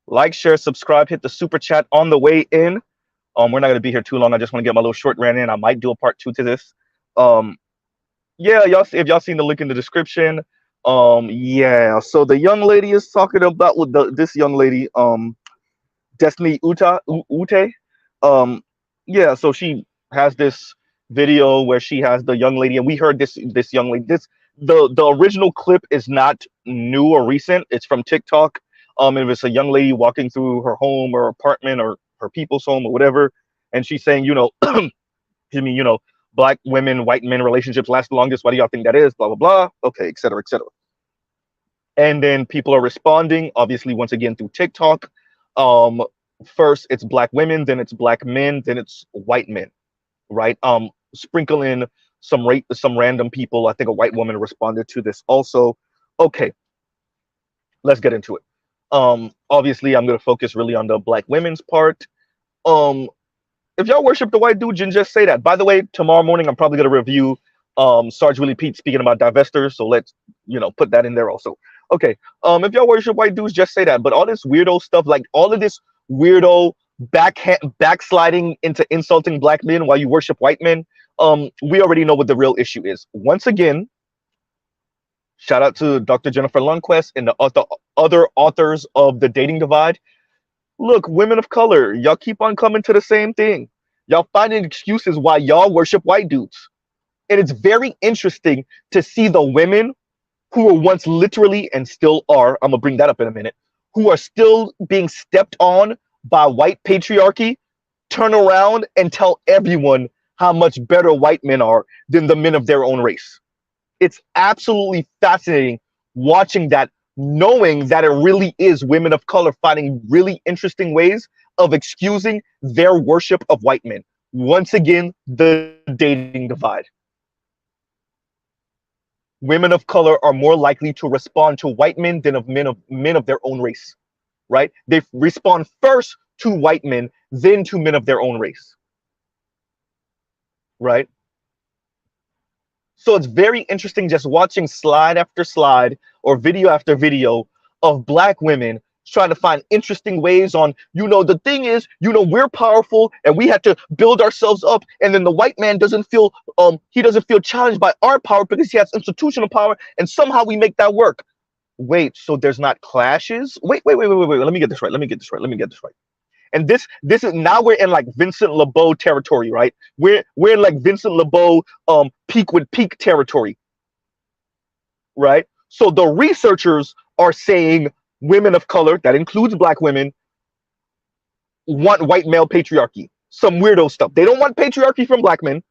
Like, share, subscribe, hit the super chat on the way in. We're not gonna be here too long. I just want to get my little short rant in. I might do a part two to this. Um, yeah, y'all. If y'all seen the link in the description, yeah. So the young lady is talking about with this young lady, Destiny Ute. Um, yeah. So she has this video where she has the young lady, and we heard this young lady. The original clip is not new or recent. It's from TikTok. It was a young lady walking through her home or apartment or her people's home or whatever, and she's saying, excuse me, black women, white men relationships last the longest. Why do y'all think that is? Blah blah blah. Okay, et cetera, et cetera. And then people are responding, obviously, once again through TikTok. Um, First it's black women, then it's black men, then it's white men, right? Sprinkle in some random people. I think a white woman responded to this also. Okay, let's get into it. Obviously, I'm gonna focus really on the black women's part. Um, if y'all worship the white dude, then just say that. By the way, tomorrow morning I'm probably gonna review Sarge Willie Pete speaking about divestors, so let's put that in there also. Okay. If y'all worship white dudes, just say that. But all this weirdo stuff, like all of this weirdo backsliding into insulting black men while you worship white men, we already know what the real issue is. Once again, shout out to Dr. Jennifer Lundquist and the other authors of The Dating Divide. Look, women of color, y'all keep on coming to the same thing. Y'all finding excuses why y'all worship white dudes. And it's very interesting to see the women who were once literally and still are, I'm going to bring that up in a minute, who are still being stepped on by white patriarchy, turn around and tell everyone how much better white men are than the men of their own race. It's absolutely fascinating watching that, knowing that it really is women of color finding really interesting ways of excusing their worship of white men. Once again, the dating divide. Women of color are more likely to respond to white men than of men of their own race, right? They respond first to white men, then to men of their own race, right? So it's very interesting just watching slide after slide or video after video of black women trying to find interesting ways on, the thing is, we're powerful and we have to build ourselves up. And then the white man doesn't feel challenged by our power because he has institutional power. And somehow we make that work. Wait, so there's not clashes? Wait. Let me get this right. And this is now we're in like Vincent LeBeau territory, right? We're in like Vincent LeBeau peak with peak territory, right? So the researchers are saying women of color, that includes black women, want white male patriarchy. Some weirdo stuff. They don't want patriarchy from black men.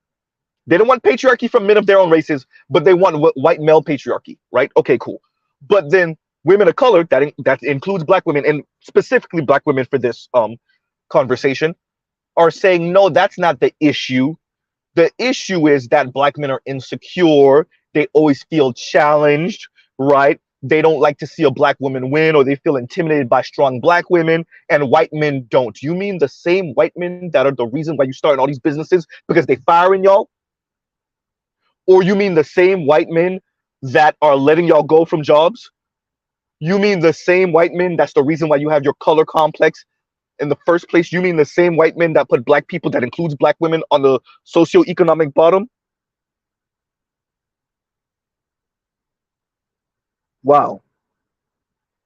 They don't want patriarchy from men of their own races, but they want white male patriarchy, right? Okay, cool. But then women of color, that includes black women, and specifically black women for this conversation, are saying, no, that's not the issue. The issue is that black men are insecure. They always feel challenged, right? They don't like to see a black woman win, or they feel intimidated by strong black women, and white men don't. You mean the same white men that are the reason why you starting all these businesses because they firing y'all? Or you mean the same white men that are letting y'all go from jobs? You mean the same white men that's the reason why you have your color complex in the first place? You mean the same white men that put black people, that includes black women, on the socioeconomic bottom? Wow.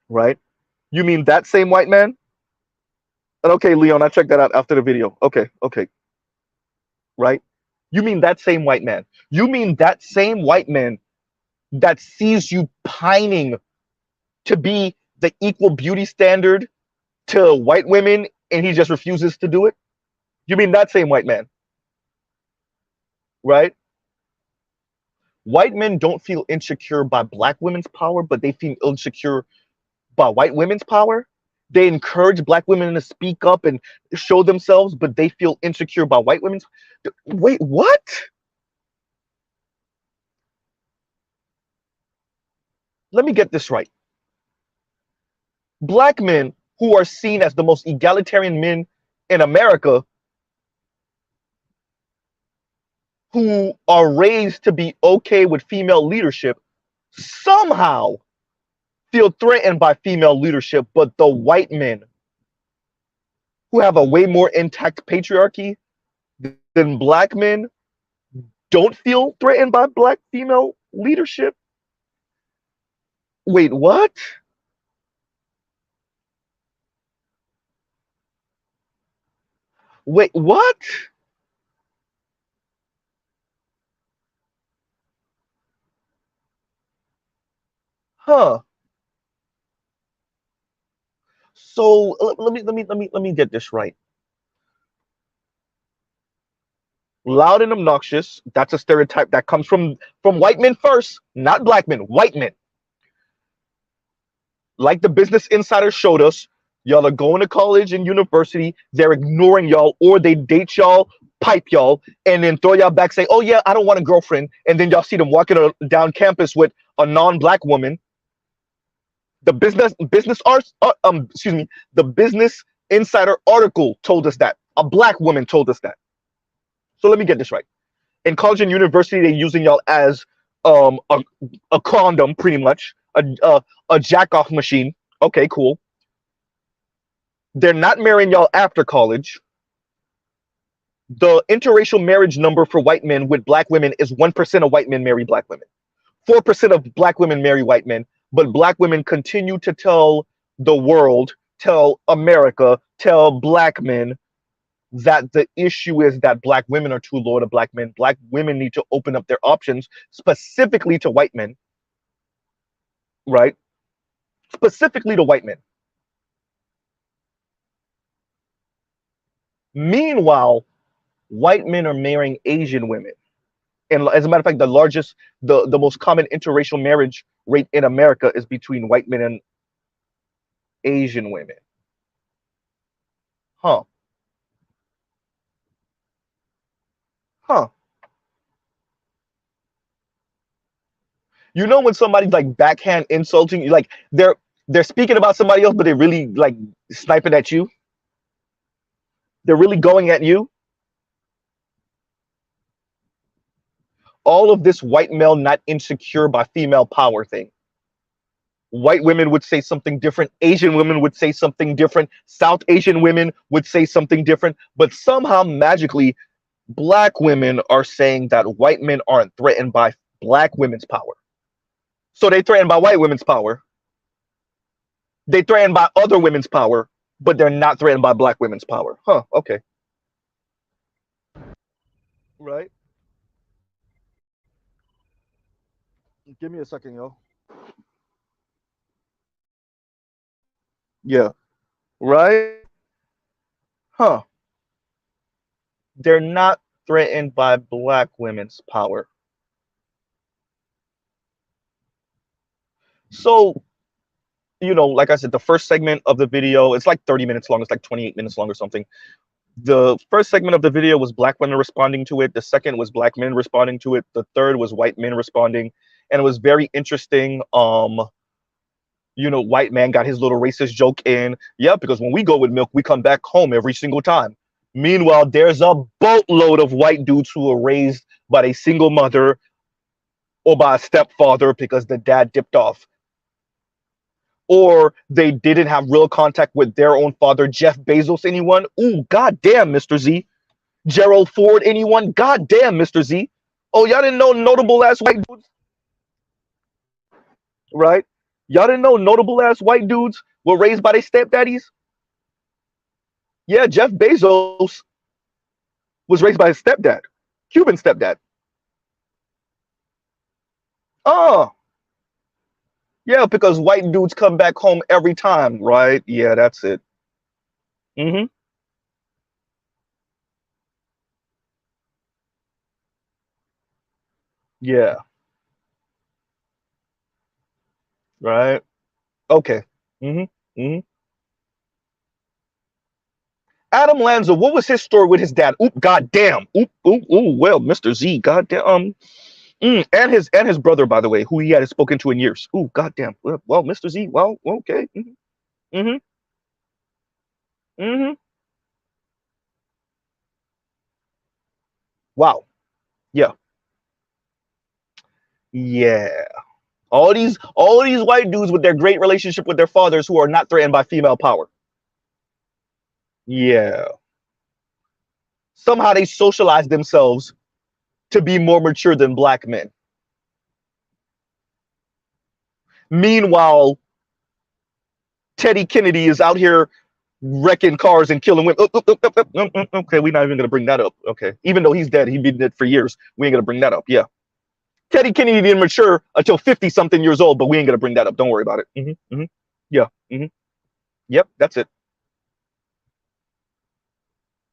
Right? You mean that same white man? And okay, Leon, I checked that out after the video. Okay. Right? You mean that same white man? You mean that same white man that sees you pining to be the equal beauty standard to white women and he just refuses to do it? You mean that same white man? Right? White men don't feel insecure by black women's power, but they feel insecure by white women's power. They encourage black women to speak up and show themselves, but they feel insecure by white women's. Wait, what? Let me get this right. Black men who are seen as the most egalitarian men in America, who are raised to be okay with female leadership, somehow feel threatened by female leadership, but the white men who have a way more intact patriarchy than black men don't feel threatened by black female leadership? Wait, what? Wait, what? Huh. So let me get this right. Loud and obnoxious, that's a stereotype that comes from white men first, not black men, white men. Like the Business Insider showed us, y'all are going to college and university, they're ignoring y'all, or they date y'all, pipe y'all, and then throw y'all back, say, oh yeah, I don't want a girlfriend, and then y'all see them walking down campus with a non-black woman. The the Business Insider article told us that. A black woman told us that. So let me get this right. In college and university, they're using y'all as um a, a condom, pretty much, a jack off machine. Okay, cool. They're not marrying y'all after college. The interracial marriage number for white men with black women is 1% of white men marry black women. 4% of black women marry white men, but black women continue to tell the world, tell America, tell black men that the issue is that black women are too low to black men. Black women need to open up their options specifically to white men, right? Specifically to white men. Meanwhile, white men are marrying Asian women. And as a matter of fact, the most common interracial marriage rate in America is between white men and Asian women. Huh. Huh. You know when somebody's like backhand insulting you, like they're speaking about somebody else, but they're really like sniping at you. They're really going at you. All of this white male not insecure by female power thing. White women would say something different. Asian women would say something different. South Asian women would say something different. But somehow magically, black women are saying that white men aren't threatened by black women's power. So they threatened by white women's power. They threatened by other women's power, but they're not threatened by black women's power. Huh, okay. Right. Give me a second, yo. Yeah. Right? Huh. They're not threatened by black women's power. So, like I said, the first segment of the video, it's like 30 minutes long. It's like 28 minutes long or something. The first segment of the video was black women responding to it. The second was black men responding to it. The third was white men responding. And it was very interesting. White man got his little racist joke in. Yeah, because when we go with milk, we come back home every single time. Meanwhile, there's a boatload of white dudes who were raised by a single mother or by a stepfather because the dad dipped off. Or they didn't have real contact with their own father. Jeff Bezos, anyone? Ooh, goddamn, Mr. Z. Gerald Ford, anyone? Goddamn, Mr. Z. Oh, y'all didn't know notable ass white dudes? Right? Y'all didn't know notable ass white dudes were raised by their stepdaddies? Yeah, Jeff Bezos was raised by his stepdad, Cuban stepdad. Oh, yeah, because white dudes come back home every time, right? Yeah, that's it. Mm-hmm. Yeah, right. Okay. Mm-hmm. Mm-hmm. Adam Lanza, what was his story with his dad? Oop, goddamn. Oop, oop, ooh. Well, Mr. Z, goddamn. And his brother, by the way, who he hadn't spoken to in years. Ooh, goddamn. Well, Mr. Z. Well, okay. Mm-hmm. Mm-hmm. Mm-hmm. Wow. Yeah. Yeah. All these white dudes with their great relationship with their fathers who are not threatened by female power. Yeah. Somehow they socialize themselves to be more mature than black men. Meanwhile, Teddy Kennedy is out here wrecking cars and killing women. Okay, we're not even gonna bring that up. Okay, even though he's dead, he's been dead for years. We ain't gonna bring that up. Yeah, Teddy Kennedy didn't mature until 50-something years old, but we ain't gonna bring that up. Don't worry about it. Yeah. Yep, that's it.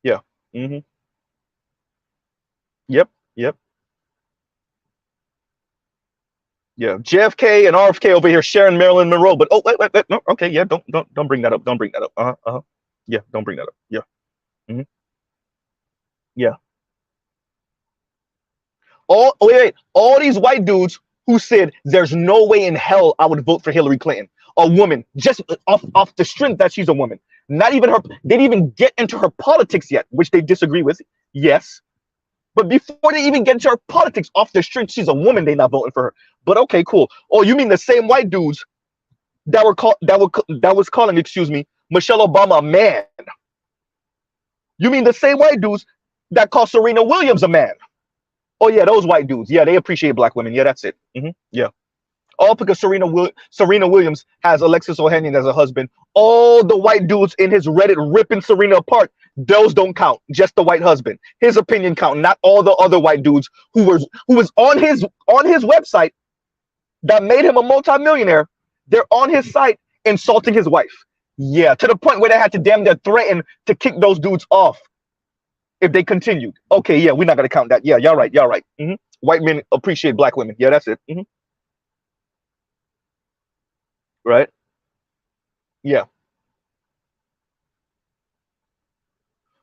Yeah. hmm Yep. Yep. Yeah. JFK and RFK over here sharing Marilyn Monroe, but oh wait, no, okay, yeah, don't bring that up. Don't bring that up. Yeah, don't bring that up. Yeah. hmm Yeah. All these white dudes who said there's no way in hell I would vote for Hillary Clinton, a woman, just off the strength that she's a woman. Not even her. They didn't even get into her politics yet, which they disagree with. Yes, but before they even get into her politics, off the strength she's a woman, they not voting for her. But okay, cool. Oh, you mean the same white dudes that was calling, excuse me, Michelle Obama a man? You mean the same white dudes that call Serena Williams a man? Oh yeah, those white dudes. Yeah, they appreciate black women. Yeah, that's it. Yeah, all because Serena Williams has Alexis Ohanian as a husband. All the white dudes in his Reddit ripping Serena apart, those don't count. Just the white husband. His opinion count, not all the other white dudes who was on his website that made him a multimillionaire. They're on his site insulting his wife. Yeah, to the point where they had to damn near threaten to kick those dudes off if they continued. Okay, yeah, we're not gonna count that. Yeah, y'all right. Y'all right. White men appreciate black women. Yeah, that's it. Right. Yeah.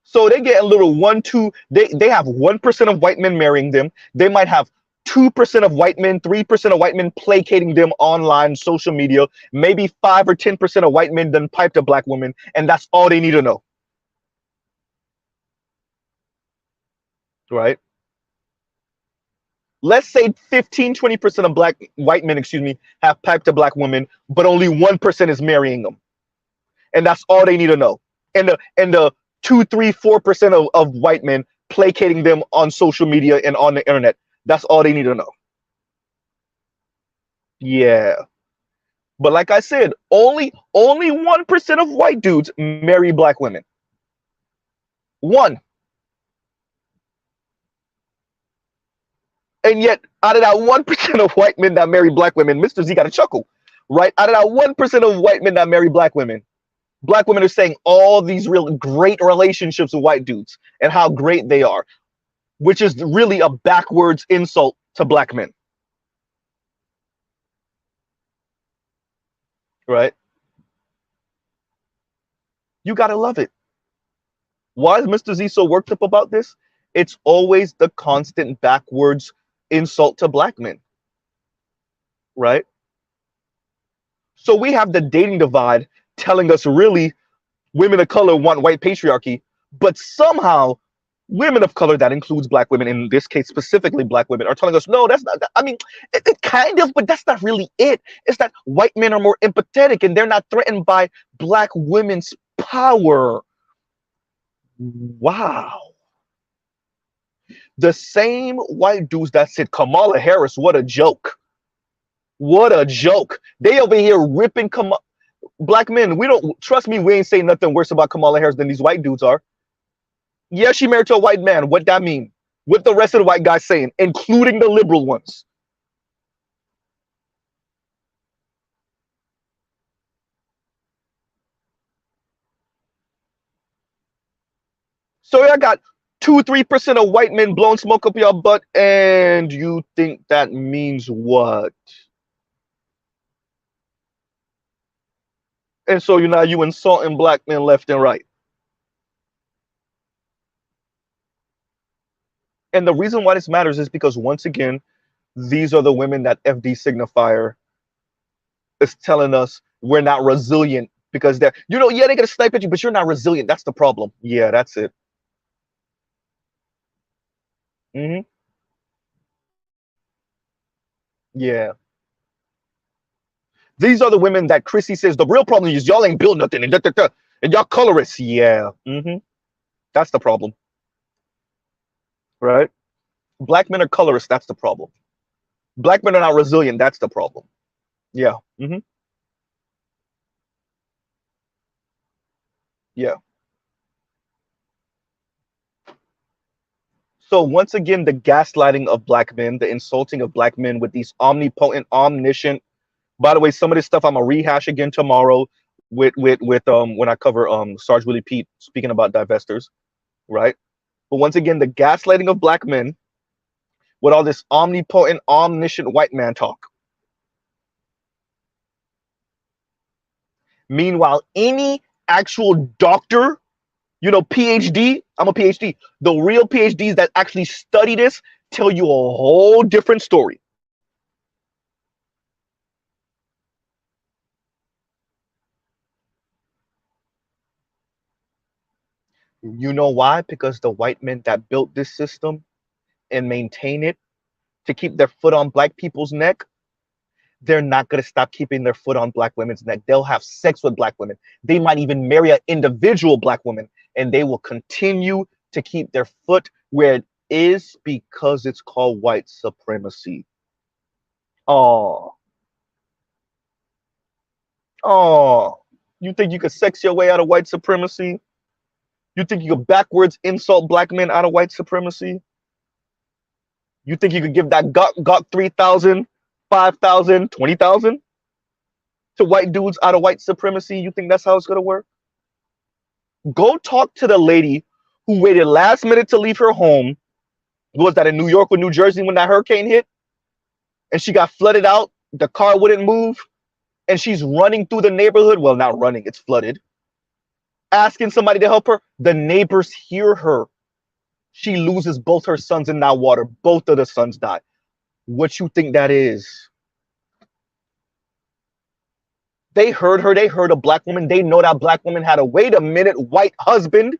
So they get a little 1, 2. They have 1% of white men marrying them. They might have 2% of white men, 3% of white men placating them online, social media. Maybe 5 or 10% of white men then pipe to black women, and that's all they need to know. Right. Let's say 15, 20% of white men, excuse me, have piped to black women, but only 1% is marrying them, and that's all they need to know. And the 2, 3, 4% of white men placating them on social media and on the internet. That's all they need to know. Yeah. But like I said, only 1% of white dudes marry black women. One. And yet, out of that 1% of white men that marry black women, Mr. Z got a chuckle, right? Out of that 1% of white men that marry black women are saying all these real great relationships with white dudes and how great they are, which is really a backwards insult to black men. Right? You gotta love it. Why is Mr. Z so worked up about this? It's always the constant backwards insult to black men. Right? So we have the dating divide telling us really women of color want white patriarchy, but somehow women of color, that includes black women, in this case specifically black women, are telling us, no, that's not, I mean, it kind of, but that's not really it. It's that white men are more empathetic and they're not threatened by black women's power. Wow. The same white dudes that said Kamala Harris, what a joke. What a joke. They over here ripping black men. We don't, trust me, we ain't saying nothing worse about Kamala Harris than these white dudes are. Yeah, she married to a white man. What that mean? What the rest of the white guys saying, including the liberal ones. So I got 2, 3% of white men blowing smoke up your butt, and you think that means what? And so you insulting black men left and right. And the reason why this matters is because, once again, these are the women that FD signifier is telling us we're not resilient because yeah, they're gonna snipe at you, but you're not resilient. That's the problem. Yeah, that's it. Yeah. These are the women that Chrissy says the real problem is y'all ain't built nothing. And, And y'all colorists, yeah. That's the problem, right? Black men are colorists. That's the problem. Black men are not resilient. That's the problem. Yeah. Yeah. So once again, the gaslighting of black men, the insulting of black men with these omnipotent, omniscient. By the way, some of this stuff I'm gonna rehash again tomorrow with when I cover Sarge Willie Pete speaking about divestors, right? But once again, the gaslighting of black men with all this omnipotent, omniscient white man talk. Meanwhile, any actual doctor, PhD, I'm a PhD. The real PhDs that actually study this tell you a whole different story. You know why? Because the white men that built this system and maintain it to keep their foot on black people's neck, they're not going to stop keeping their foot on black women's neck. They'll have sex with black women. They might even marry an individual black woman, and they will continue to keep their foot where it is because it's called white supremacy. Oh, oh, you think you could sex your way out of white supremacy? You think you could backwards insult black men out of white supremacy? You think you could give that got 3,000, 5,000, 20,000 to white dudes out of white supremacy? You think that's how it's going to work? Go talk to the lady who waited last minute to leave her home. Was that in New York or New Jersey when that hurricane hit? And she got flooded out. The car wouldn't move. And she's running through the neighborhood. Well, not running, it's flooded. Asking somebody to help her. The neighbors hear her. She loses both her sons in that water. Both of the sons die. What you think that is? They heard her. They heard a black woman. They know that black woman had a wait a minute white husband.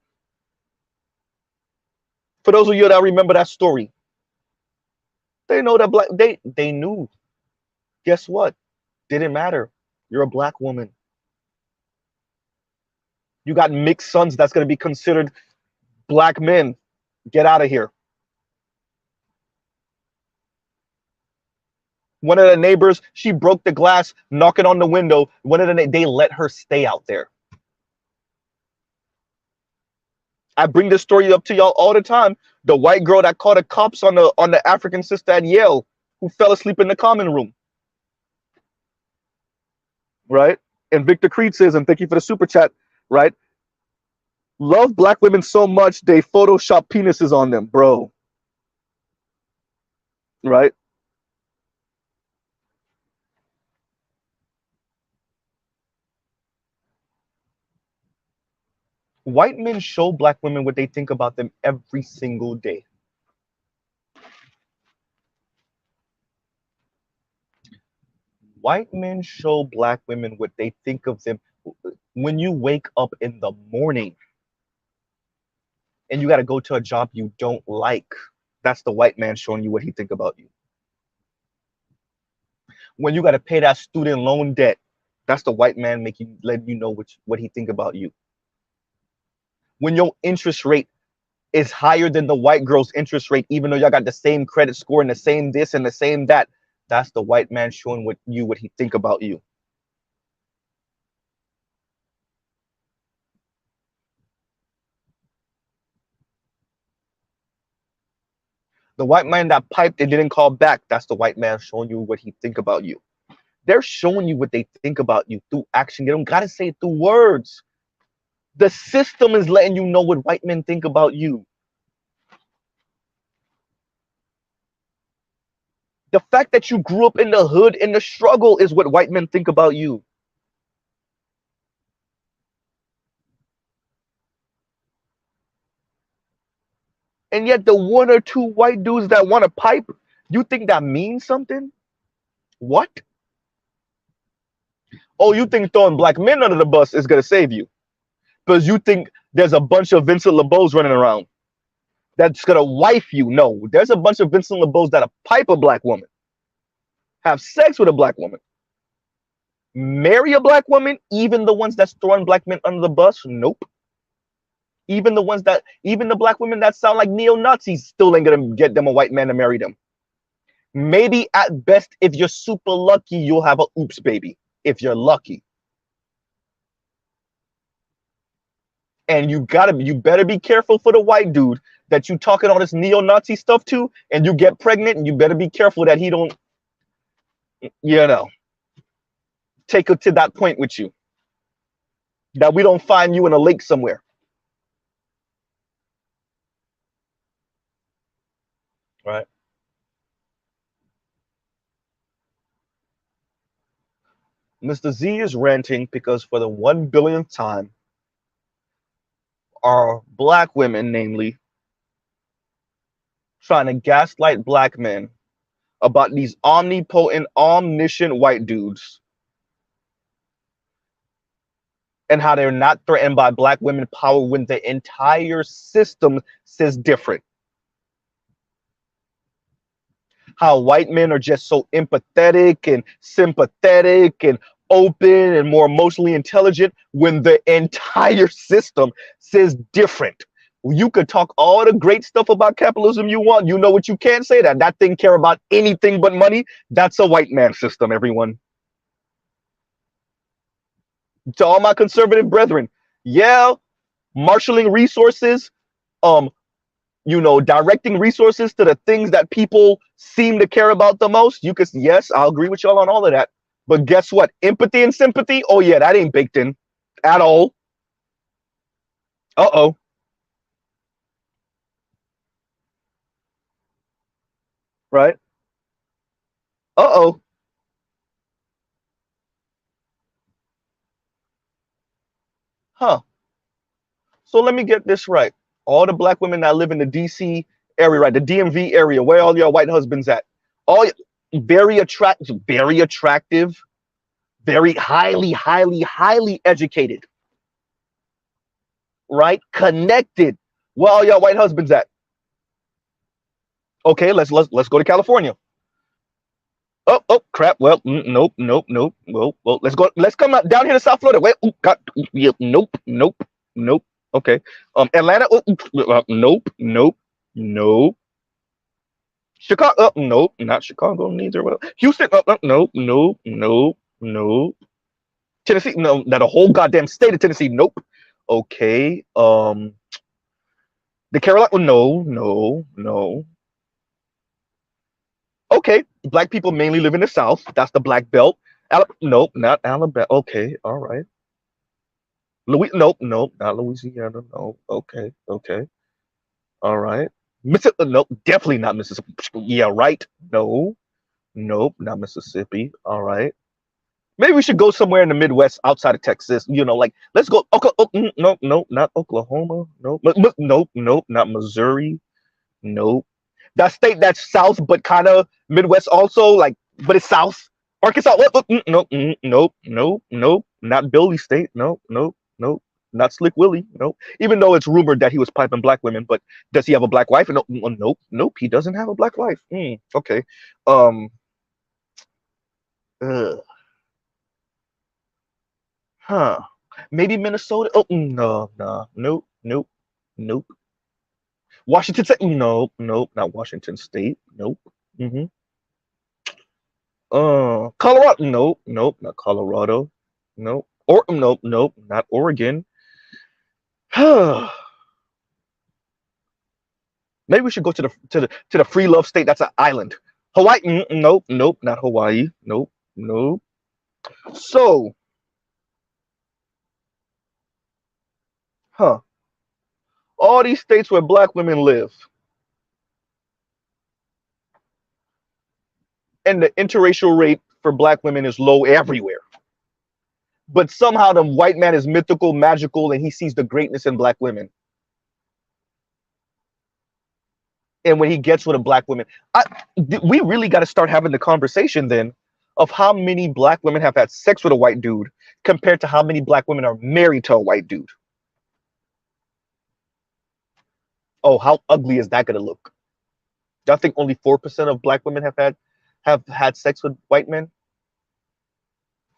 For those of you that remember that story, they know that they knew. Guess what? Didn't matter. You're a black woman. You got mixed sons that's going to be considered black men. Get out of here. One of the neighbors, she broke the glass, knocking on the window. They let her stay out there. I bring this story up to y'all all the time. The white girl that called the cops on the African sister at Yale who fell asleep in the common room. Right? And Victor Creed says, and thank you for the super chat, right? Love black women so much they Photoshop penises on them, bro. Right? White men show black women what they think about them every single day. White men show black women what they think of them when you wake up in the morning and you got to go to a job you don't like. That's the white man showing you what he think about you. When you got to pay that student loan debt, that's the white man letting you know what he think about you. When your interest rate is higher than the white girl's interest rate, even though y'all got the same credit score and the same this and the same that, that's the white man showing what he think about you. The white man that piped and didn't call back, that's the white man showing you what he think about you. They're showing you what they think about you through action. They don't got to say it through words. The system is letting you know what white men think about you. The fact that you grew up in the hood, in the struggle, is what white men think about you. And yet the one or two white dudes that want to pipe, you think that means something? What? Oh, you think throwing black men under the bus is going to save you? Because you think there's a bunch of Vincent LeBeaus running around that's going to wife you. No, there's a bunch of Vincent LeBeaus that'll pipe a black woman, have sex with a black woman. Marry a black woman, even the ones that's throwing black men under the bus? Nope. Even the black women that sound like neo-Nazis still ain't gonna get them a white man to marry them. Maybe at best, if you're super lucky, you'll have a oops baby. If you're lucky. And you better be careful for the white dude that you talking all this neo-Nazi stuff to, and you get pregnant, and you better be careful that he don't, take it to that point with you. That we don't find you in a lake somewhere. Right. Mr. Z is ranting because for the 1 billionth time, are black women, namely, trying to gaslight black men about these omnipotent, omniscient white dudes and how they're not threatened by black women power when the entire system says different. How white men are just so empathetic and sympathetic and open and more emotionally intelligent when the entire system says different. You could talk all the great stuff about capitalism you want. You know what you can't say? That thing care about anything but money. That's a white man system, everyone. To all my conservative brethren, yeah, marshaling resources, directing resources to the things that people seem to care about the most. You could, yes, I'll agree with y'all on all of that. But guess what? Empathy and sympathy, oh yeah, that ain't baked in at all. Uh-oh. Right? Uh-oh. Huh. So let me get this right. All the black women that live in the DC area, right? The DMV area, where all your white husbands at? All very attractive, very highly, highly, highly educated. Right? Connected. Where all your white husbands at? Okay, let's go to California. Oh crap. Well, nope. Well, let's come out down here to South Florida. Wait, God, yeah, nope. Okay. Atlanta. Nope. Chicago. Nope, not Chicago neither. Well, Houston. Nope. Tennessee. No, not a whole goddamn state of Tennessee. Nope. Okay. The Carolina. No. Okay, black people mainly live in the South. That's the Black Belt. Nope, not Alabama. Okay, all right. Nope, not Louisiana. No. Okay. All right. Mississippi. Nope, definitely not Mississippi. Yeah, right. No. Nope, not Mississippi. All right. Maybe we should go somewhere in the Midwest outside of Texas. Like let's go. Okay. No, not Oklahoma. Nope. Nope, not Missouri. Nope. That state that's south, but kind of Midwest also, like, but it's south. Arkansas. Nope. Not Billy State. Nope. Not Slick Willie. Nope. Even though it's rumored that he was piping black women, but does he have a black wife? Nope. He doesn't have a black wife. Okay. Uh, huh. Maybe Minnesota. Oh, no. Nope. Washington State. Nope. Not Washington State. Nope. Colorado. Nope. Not Colorado. Nope. Or nope. Not Oregon. Maybe we should go to the free love state. That's an island. Hawaii. Nope. Not Hawaii. Nope. So, all these states where black women live, and the interracial rate for black women is low everywhere. But somehow the white man is mythical, magical, and he sees the greatness in black women. And when he gets with a black woman, we really got to start having the conversation then of how many black women have had sex with a white dude compared to how many black women are married to a white dude. Oh, how ugly is that going to look? Do I think only 4% of black women have had sex with white men?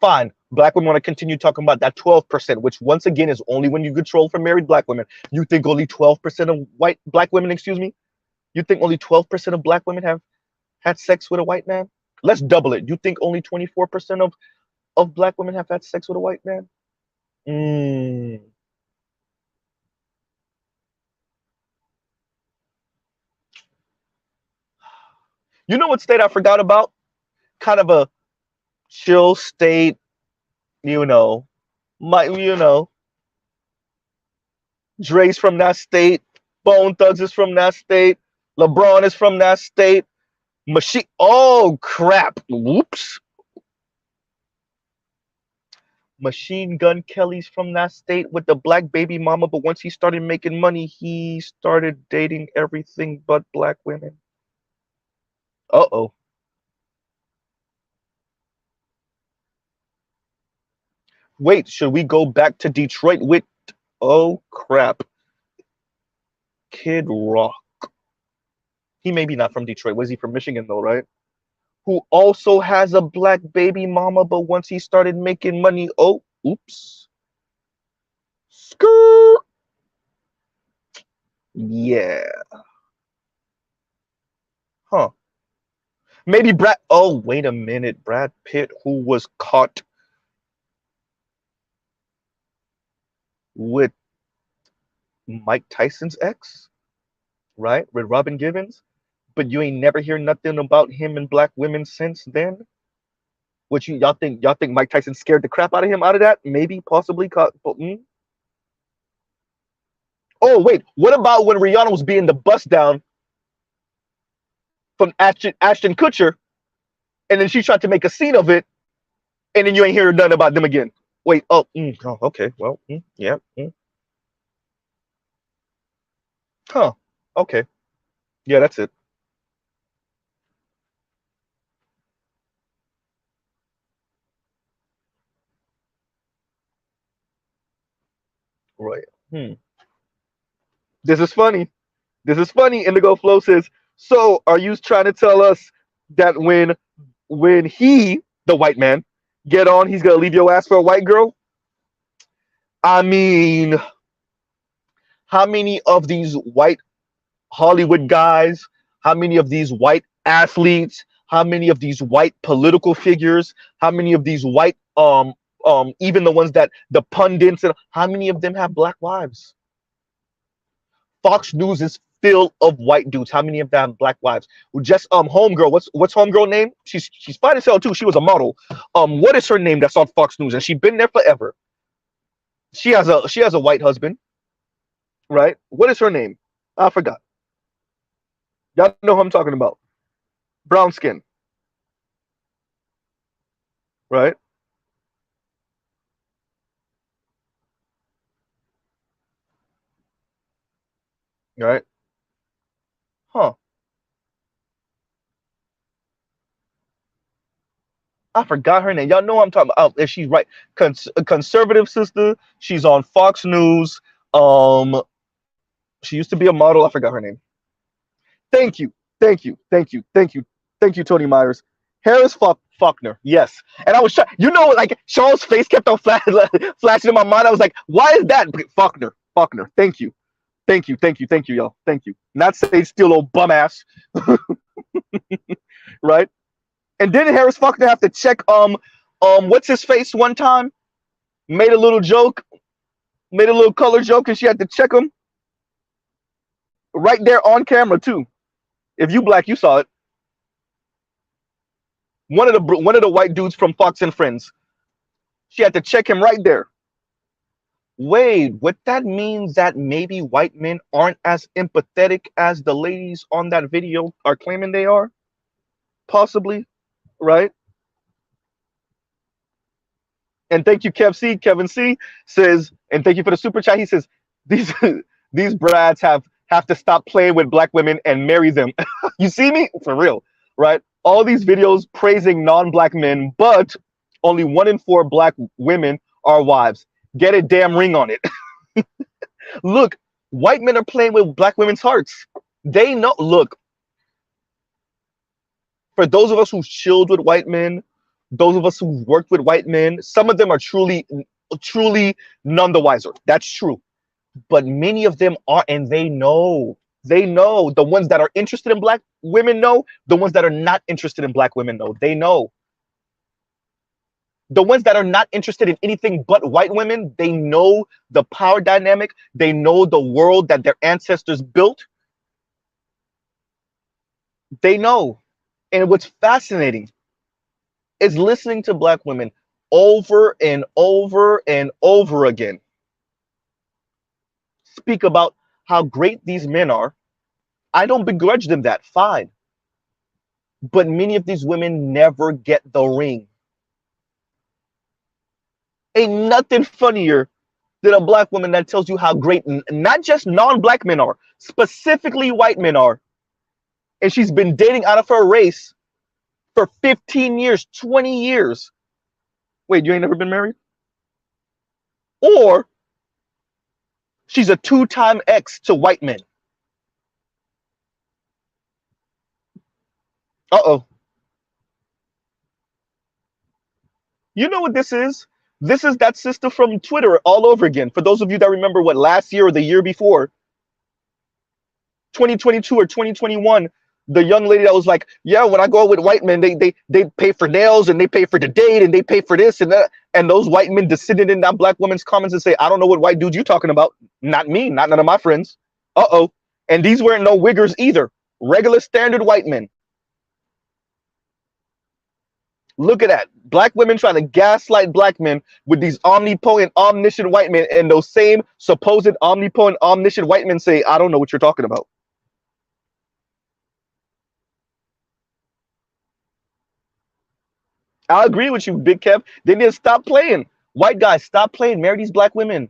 Fine. Black women want to continue talking about that 12%, which once again is only when you control for married black women. You think only 12% of white black women, excuse me? You think only 12% of black women have had sex with a white man? Let's double it. You think only 24% of black women have had sex with a white man? Mm. You know what state I forgot about? Kind of a chill state, you know. Dre's from that state. Bone Thugs is from that state. LeBron is from that state. Machine. Oh crap! Whoops. Machine Gun Kelly's from that state with the black baby mama, but once he started making money, he started dating everything but black women. Uh-oh. Wait, should we go back to Detroit with, oh crap, Kid Rock? He may be not from Detroit. Was he from Michigan though, right? Who also has a black baby mama, but once he started making money, oh, oops. Skirt. Yeah. Huh. Maybe Brad. Oh, wait a minute. Brad Pitt, who was caught with Mike Tyson's ex, right? With Robin Givens. But you ain't never hear nothing about him and black women since then. What y'all think Mike Tyson scared the crap out of him out of that? Maybe, possibly. Oh wait, what about when Rihanna was being the bust down from Ashton Kutcher, and then she tried to make a scene of it, and then you ain't hear nothing about them again? Wait, oh, okay, well, yeah, huh, okay, yeah, that's it. Right. This is funny. This is funny. Indigo Flow says, so are you trying to tell us that when he, the white man, get on, he's gonna leave your ass for a white girl? I mean, how many of these white Hollywood guys, how many of these white athletes, how many of these white political figures, how many of these white even the ones that the pundits, and how many of them have black wives? Fox News is filled of white dudes. How many of them have black wives? Just homegirl. What's homegirl name? She's fine as hell too. She was a model. What is her name? That's on Fox News, and she's been there forever. She has a white husband, right? What is her name? I forgot. Y'all know who I'm talking about. Brown skin, right? Right? Huh. I forgot her name. Y'all know I'm talking about. If she's right, a conservative sister. She's on Fox News. Um, she used to be a model. I forgot her name. Thank you, thank you, thank you, thank you, thank you, Tony Myers. Harris Faulkner. Yes, and I was trying. Like Charles' face kept on flashing in my mind. I was like, why is that Faulkner? Faulkner. Thank you, thank you, thank you, thank you, y'all. Thank you. Not say still old bum ass, right? And didn't Harris Faulkner have to check what's his face one time? Made a little joke, made a little color joke, and she had to check him right there on camera too. If you black, you saw it. One of the white dudes from Fox and Friends. She had to check him right there. Wait, what that means that maybe white men aren't as empathetic as the ladies on that video are claiming they are? Possibly, right? And thank you, Kevin C says, and thank you for the super chat. He says, these these brads have to stop playing with black women and marry them. You see me? For real, right? All these videos praising non-black men, but only 1 in 4 black women are wives. Get a damn ring on it. Look, white men are playing with black women's hearts. They know. Look, for those of us who chilled with white men, Those of us who worked with white men, some of them are truly none the wiser. That's true. But many of them are, and they know. They know. The ones that are interested in black women know. The ones that are not interested in black women know. They know. The ones that are not interested in anything but white women, they know the power dynamic. They know the world that their ancestors built. They know. And what's fascinating is listening to black women over and over and over again speak about how great these men are. I don't begrudge them that, fine. But many of these women never get the ring. Ain't nothing funnier than a black woman that tells you how great not just non-black men are, specifically white men are. And she's been dating out of her race for 15 years, 20 years. Wait, you ain't never been married? Or she's a two-time ex to white men. Uh-oh. You know what this is? This is that sister from Twitter all over again. For those of you that remember what last year or the year before, 2022 or 2021, the young lady that was like, yeah, when I go out with white men, they pay for nails and they pay for the date and they pay for this and that. And those white men descended in that black woman's comments and say, I don't know what white dude you talking about. Not me, not none of my friends. Uh-oh. And these weren't no wiggers either. Regular standard white men. Look at that. Black women trying to gaslight black men with these omnipotent, omniscient white men, and those same supposed omnipotent, omniscient white men say, I don't know what you're talking about. I agree with you, Big Kev. They need to stop playing. White guys, stop playing. Marry these black women.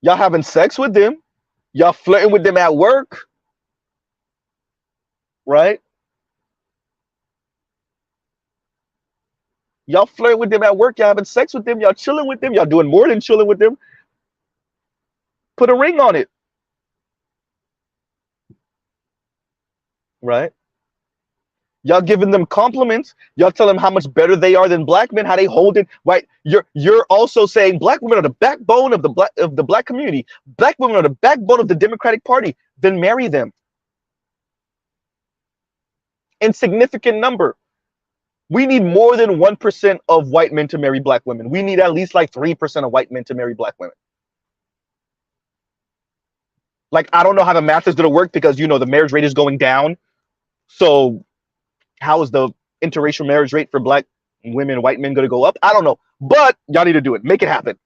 Y'all having sex with them. Y'all flirting with them at work. Right? Y'all flirting with them at work. Y'all having sex with them. Y'all chilling with them. Y'all doing more than chilling with them. Put a ring on it. Right? Y'all giving them compliments. Y'all tell them how much better they are than black men, how they hold it. Right? You're also saying black women are the backbone of the black community. Black women are the backbone of the Democratic Party. Then marry them. In significant number. We need more than 1% of white men to marry black women. We need at least like 3% of white men to marry black women. Like, I don't know how the math is going to work because, you know, the marriage rate is going down. So how is the interracial marriage rate for black women and white men going to go up? I don't know. But y'all need to do it. Make it happen.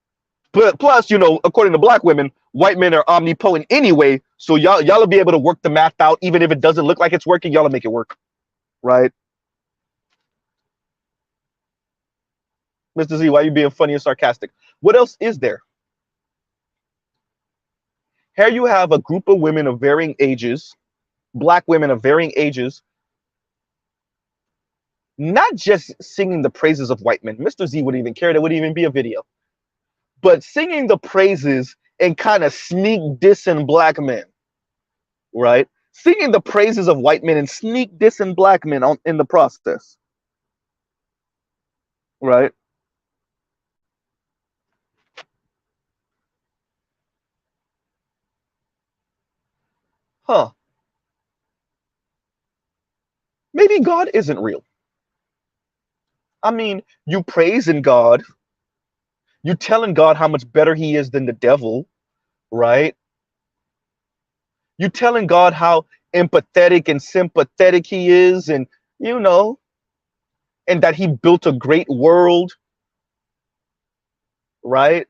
But plus, you know, according to black women, white men are omnipotent anyway. So y'all will be able to work the math out. Even if it doesn't look like it's working, y'all will make it work. Right? Mr. Z, why are you being funny and sarcastic? What else is there? Here you have a group of women of varying ages, black women of varying ages, not just singing the praises of white men. Mr. Z wouldn't even care. There wouldn't even be a video. But singing the praises and kind of sneak dissing black men, right? Singing the praises of white men and sneak dissing black men in the process, right? Huh. Maybe God isn't real. I mean, you praising God, you telling God how much better he is than the devil, right? You telling God how empathetic and sympathetic he is, and you know, and that he built a great world, right?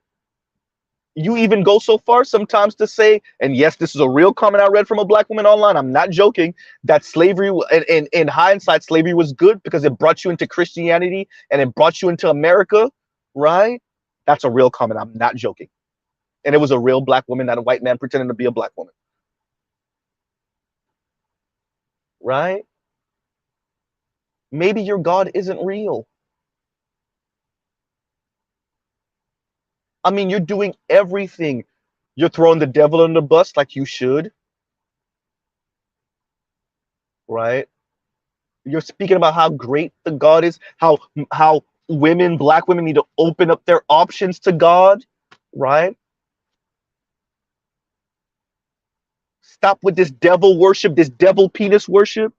You even go so far sometimes to say, and yes, this is a real comment I read from a black woman online, I'm not joking, that slavery, in hindsight, slavery was good because it brought you into Christianity and it brought you into America, right? That's a real comment. I'm not joking. And it was a real black woman, not a white man pretending to be a black woman. Right? Maybe your God isn't real. I mean, you're doing everything. You're throwing the devil on the bus like you should. Right? You're speaking about how great the God is, how women, black women, need to open up their options to God, right? Stop with this devil worship, this devil penis worship,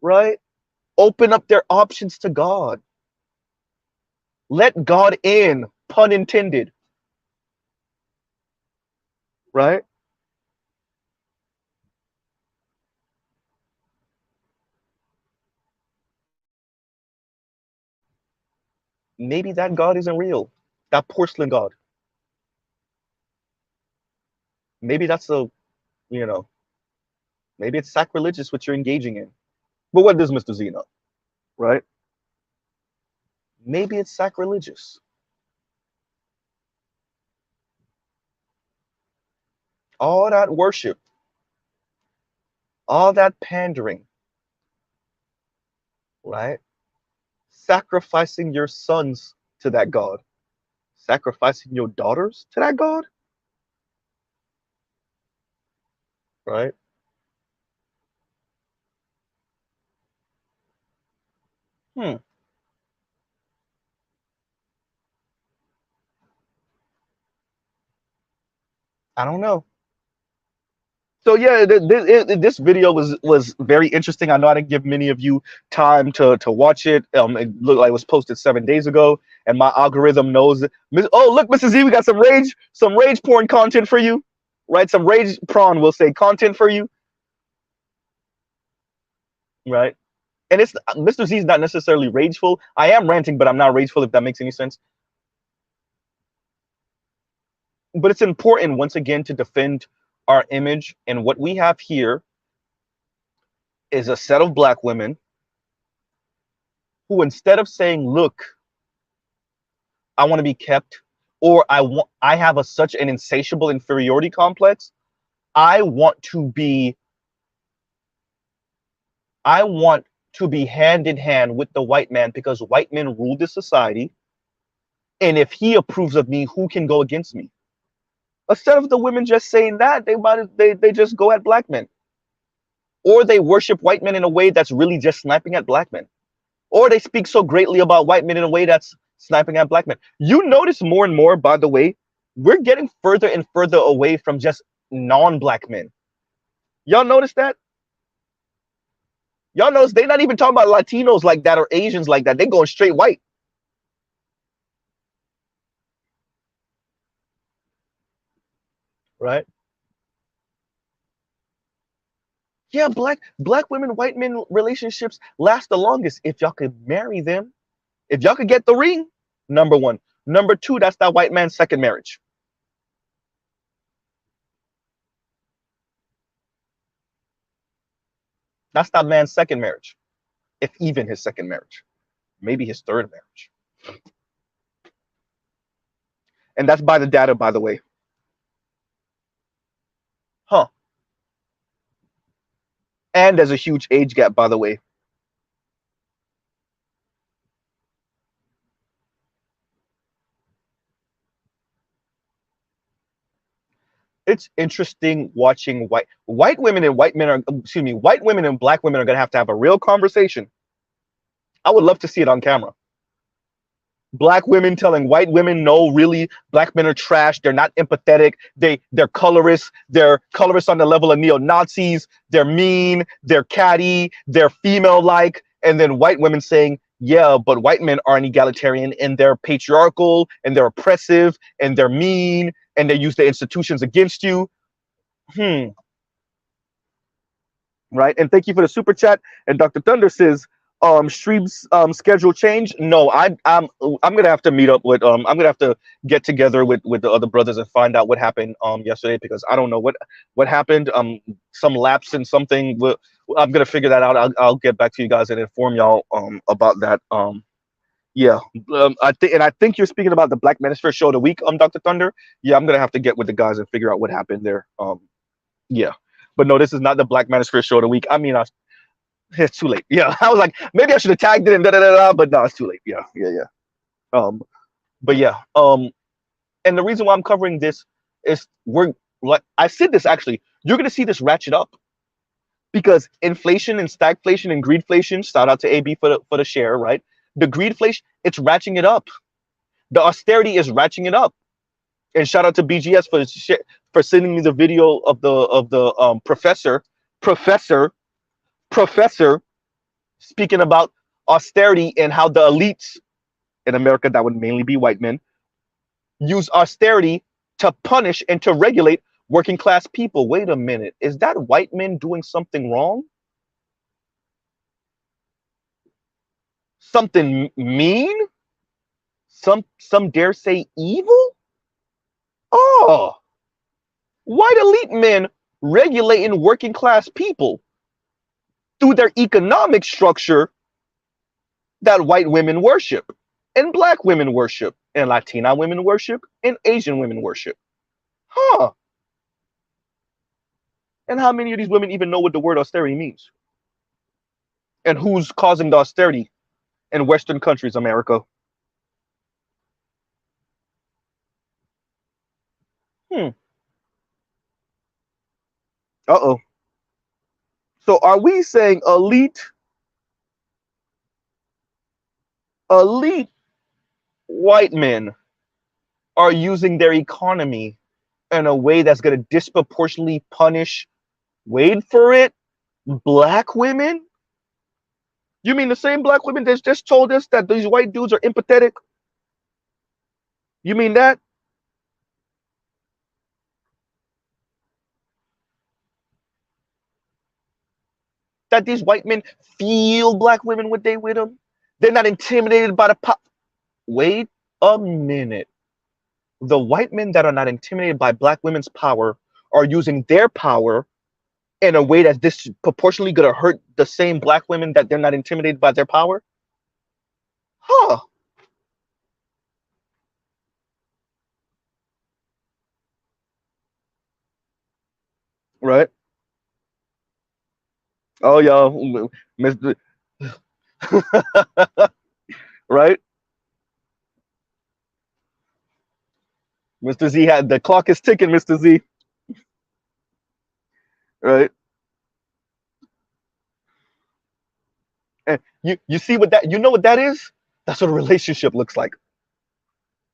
right? Open up their options to God. Let God in, pun intended, right? Maybe that God isn't real. That porcelain God. Maybe that's a, you know, maybe it's sacrilegious what you're engaging in. But what does Mr. Z know, right? Maybe it's sacrilegious. All that worship, all that pandering, right? Sacrificing your sons to that God, sacrificing your daughters to that God, right? Hmm. I don't know. So yeah, this video was very interesting. I know I didn't give many of you time to watch it. It looked like it was posted 7 days ago, and my algorithm knows it. Oh, look, Mrs. Z, we got some rage porn content for you, right? Some rage prawn will say content for you, right? And it's Mr. Z is not necessarily rageful. I am ranting, but I'm not rageful, if that makes any sense. But it's important once again to defend our image, and what we have here is a set of black women who, instead of saying, look, I want to be kept, or I have such an insatiable inferiority complex, I want to be I want to be hand in hand with the white man, because white men rule this society, and if he approves of me, who can go against me? Instead of the women just saying that, they just go at black men, or they worship white men in a way that's really just sniping at black men, or they speak so greatly about white men in a way that's sniping at black men. You notice more and more, by the way, we're getting further and further away from just non-black men. Y'all notice that? Y'all notice they're not even talking about Latinos like that or Asians like that. They're going straight white. Right? Yeah, black women, white men relationships last the longest if y'all could marry them. If y'all could get the ring, number one. Number two, that's that white man's second marriage. That's that man's second marriage, if even his second marriage, maybe his third marriage. And that's by the data, by the way. Huh. And there's a huge age gap, by the way. It's interesting watching white women and white men are, excuse me, white women and black women are gonna have a real conversation. I would love to see it on camera. Black women telling white women, no, really, black men are trash. They're not empathetic. They're colorist. They're colorist on the level of neo-Nazis. They're mean. They're catty. They're female-like. And then white women saying, yeah, but white men aren't egalitarian, and they're patriarchal, and they're oppressive, and they're mean, and they use the institutions against you. Right? And thank you for the super chat. And Dr. Thunder says, streams schedule change. No, I'm gonna have to meet up with I'm gonna have to get together with the other brothers and find out what happened yesterday, because I don't know what happened. Some lapse in something. I'm gonna figure that out. I'll get back to you guys and inform y'all about that. Yeah, I think you're speaking about the Black Manosphere show of the week, Dr. Thunder. Yeah, I'm gonna have to get with the guys and figure out what happened there. Yeah, but no, this is not the Black Manosphere show of the week. I mean, it's too late. Yeah, I was like, maybe I should have tagged it and but no, it's too late. Yeah. But yeah, and the reason why I'm covering this is I said this actually. You're gonna see this ratchet up. because inflation and stagflation and greedflation, shout out to AB for the share, right? The greedflation, it's ratcheting it up. The austerity is ratcheting it up. And shout out to BGS for sending me the video of the professor professor speaking about austerity and how the elites in America, that would mainly be white men, use austerity to punish and to regulate working class people. Wait a minute, is that white men doing something wrong? Something mean? Some dare say evil? Oh, white elite men regulating working class people through their economic structure that white women worship, and black women worship, and Latina women worship, and Asian women worship. Huh. And how many of these women even know what the word austerity means? And who's causing the austerity in Western countries, America? Uh-oh. So are we saying elite white men are using their economy in a way that's going to disproportionately punish, wait for it, black women? You mean the same black women that just told us that these white dudes are empathetic? You mean that? That these white men feel black women when they with them? They're not intimidated by the pop. Wait a minute. The white men that are not intimidated by black women's power are using their power in a way that's disproportionately going to hurt the same black women that they're not intimidated by their power? Huh. Right. Oh, y'all, Mr. Right. Mr. Z had the clock is ticking, Mr. Z. Right. And you see what that, you know what that is? That's what a relationship looks like.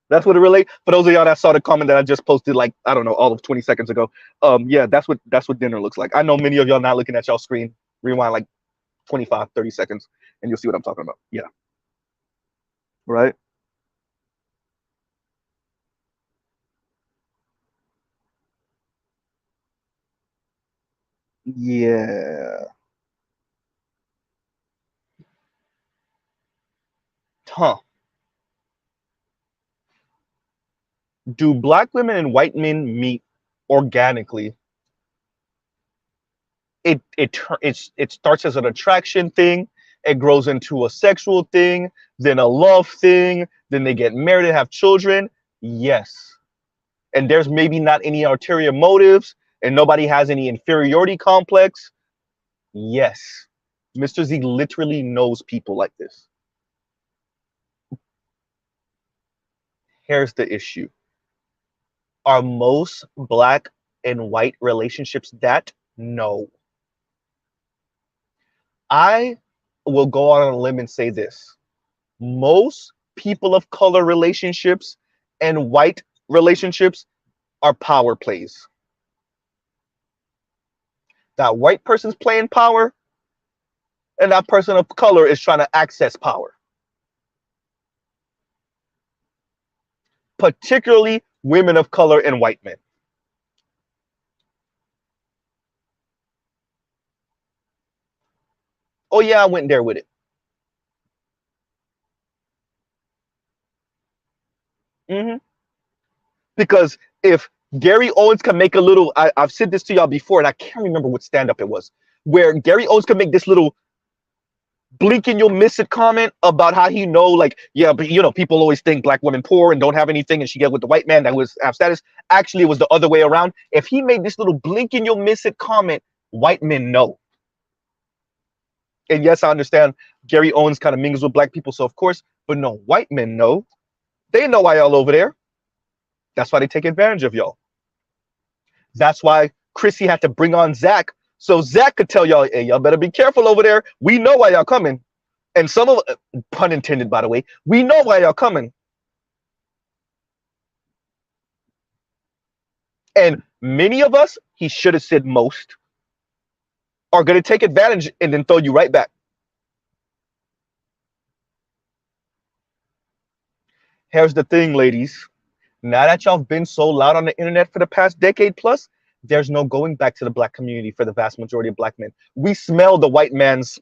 That's what it relate. For those of y'all that saw the comment that I just posted, like, I don't know, all of 20 seconds ago. Yeah, that's what dinner looks like. I know many of y'all not looking at y'all screen. Rewind like 25, 30 seconds, and you'll see what I'm talking about. Yeah. Right. Yeah. Huh. Do black women and white men meet organically? It starts as an attraction thing, it grows into a sexual thing, then a love thing, then they get married and have children. Yes. And there's maybe not any ulterior motives, and nobody has any inferiority complex. Yes. Mr. Z literally knows people like this. Here's the issue. Are most black and white relationships that? No. I will go on a limb and say this. Most people of color relationships and white relationships are power plays. That white person's playing power, and that person of color is trying to access power. Particularly women of color and white men. Oh yeah, I went there with it. Mm-hmm. Because if Gary Owens can make a little, I've said this to y'all before, and I can't remember what stand-up it was, where Gary Owens can make this little blink and you'll miss it comment about how he know, like, yeah, but you know, people always think black women poor and don't have anything, and she get with the white man that was have status. Actually, it was the other way around. If he made this little blink and you'll miss it comment, white men know. And yes, I understand Gary Owens kind of mingles with black people, so of course, but no, white men know. They know why y'all over there. That's why they take advantage of y'all. That's why Chrissy had to bring on Zach So Zach could tell y'all, hey, y'all better be careful over there. We know why y'all coming. And some of, pun intended, by the way, we know why y'all coming. And many of us, he should have said most, are going to take advantage and then throw you right back. Here's the thing, ladies. Now that y'all have been so loud on the internet for the past decade plus, there's no going back to the black community for the vast majority of black men. We smell the white man's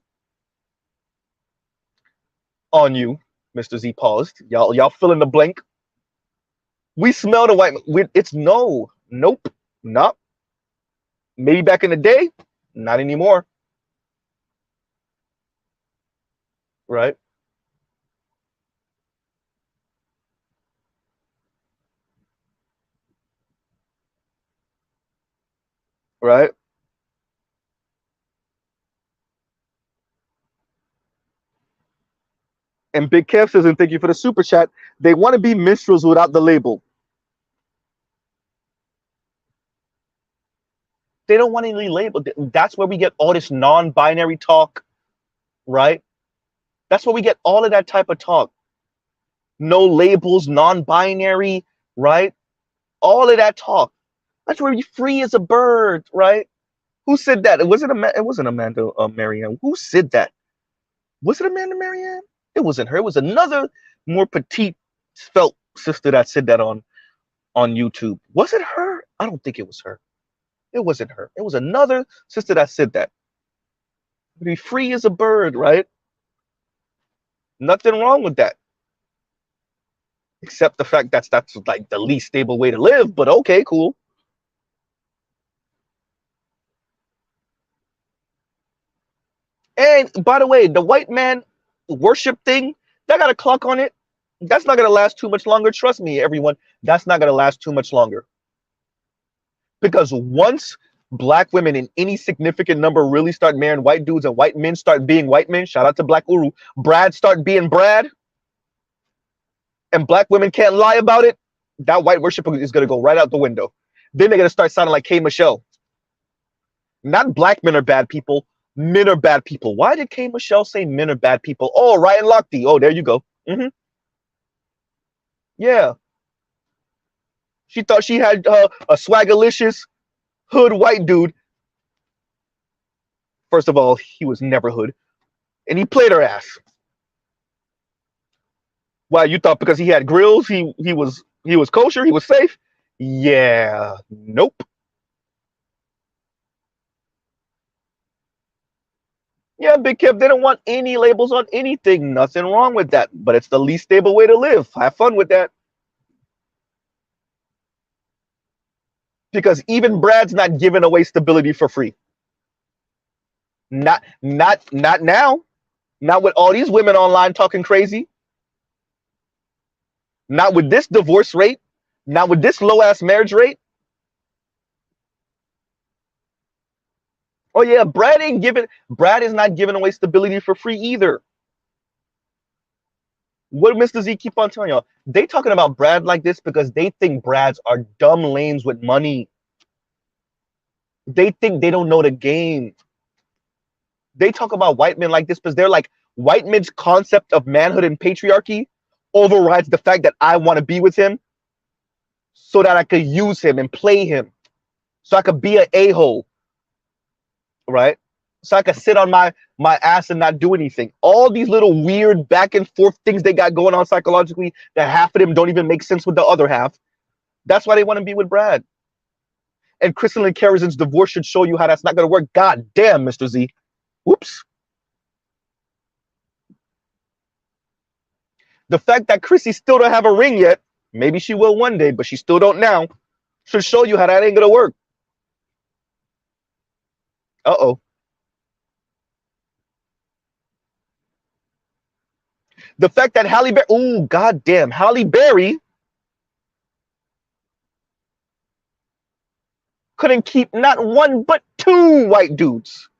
on you, Mr. Z paused. Y'all fill in the blank. We smell the white. It's no, nope, not. Maybe back in the day, not anymore. Right? Right? And Big Kev says, and thank you for the super chat. They want to be minstrels without the label. They don't want any label. That's where we get all this non-binary talk, right? That's where we get all of that type of talk. No labels, non-binary, right? All of that talk. That's where you're free as a bird, right? Who said that? It wasn't Amanda Marianne. Who said that? Was it Amanda Marianne? It wasn't her. It was another more petite, felt sister that said that on YouTube. Was it her? I don't think it was her. It wasn't her. It was another sister that said that. Be free as a bird, right? Nothing wrong with that. Except the fact that's like the least stable way to live, but okay, cool. And by the way, the white man worship thing, that got a clock on it. That's not going to last too much longer. Trust me, everyone. That's not going to last too much longer. Because once black women in any significant number really start marrying white dudes and white men start being white men, shout out to Black Uru, Brad start being Brad, and black women can't lie about it, that white worship is going to go right out the window. Then they're going to start sounding like K. Michelle. Not black men are bad people. Men are bad people. Why did K. Michelle say men are bad people? Oh, Ryan Lochte. Oh, there you go. Yeah. She thought she had a swagalicious hood white dude. First of all, he was never hood. And he played her ass. Why, you thought because he had grills, he was kosher, he was safe? Yeah. Nope. Yeah, Big Kev, they don't want any labels on anything. Nothing wrong with that. But it's the least stable way to live. Have fun with that. Because even Brad's not giving away stability for free. Not now. Not with all these women online talking crazy. Not with this divorce rate. Not with this low ass marriage rate. Oh yeah, Brad is not giving away stability for free either. What Mr. Z keep on telling y'all? They talking about Brad like this because they think Brads are dumb lames with money. They think they don't know the game. They talk about white men like this because they're like, white men's concept of manhood and patriarchy overrides the fact that I want to be with him so that I could use him and play him. So I could be an a-hole. Right? So I could sit on my ass and not do anything. All these little weird back and forth things they got going on psychologically that half of them don't even make sense with the other half. That's why they want to be with Brad. And Crystalline Kerrigan's divorce should show you how that's not going to work. God damn, Mr. Z. Whoops. The fact that Chrissy still don't have a ring yet, maybe she will one day, but she still don't now, should show you how that ain't going to work. Uh-oh. The fact that Halle Berry, ooh, goddamn, Halle Berry couldn't keep not one but two white dudes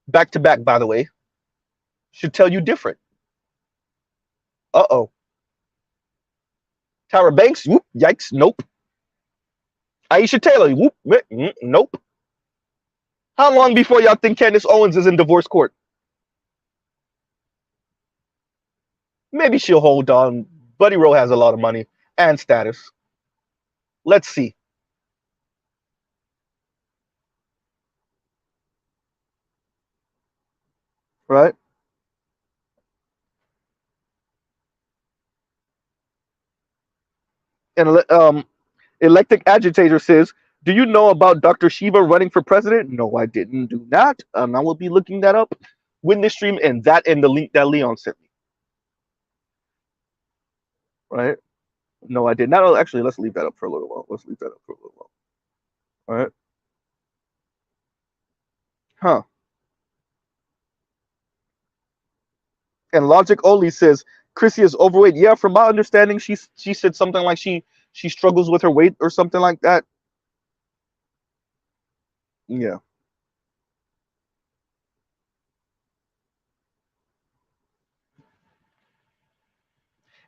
back to back, by the way, should tell you different. Uh-oh. Tyra Banks, whoop, yikes, nope. Aisha Taylor, whoop, nope. How long before y'all think Candace Owens is in divorce court? Maybe she'll hold on. Buddy Rowe has a lot of money and status. Let's see. Right? And Electric Agitator says, do you know about Dr. Shiva running for president? No, I didn't do that. I will be looking that up with this stream and the link that Leon sent me. Right? No, I did not. Actually, let's leave that up for a little while. All right. Huh. And Logic Only says Chrissy is overweight. Yeah, from my understanding, she said something like she struggles with her weight or something like that. Yeah.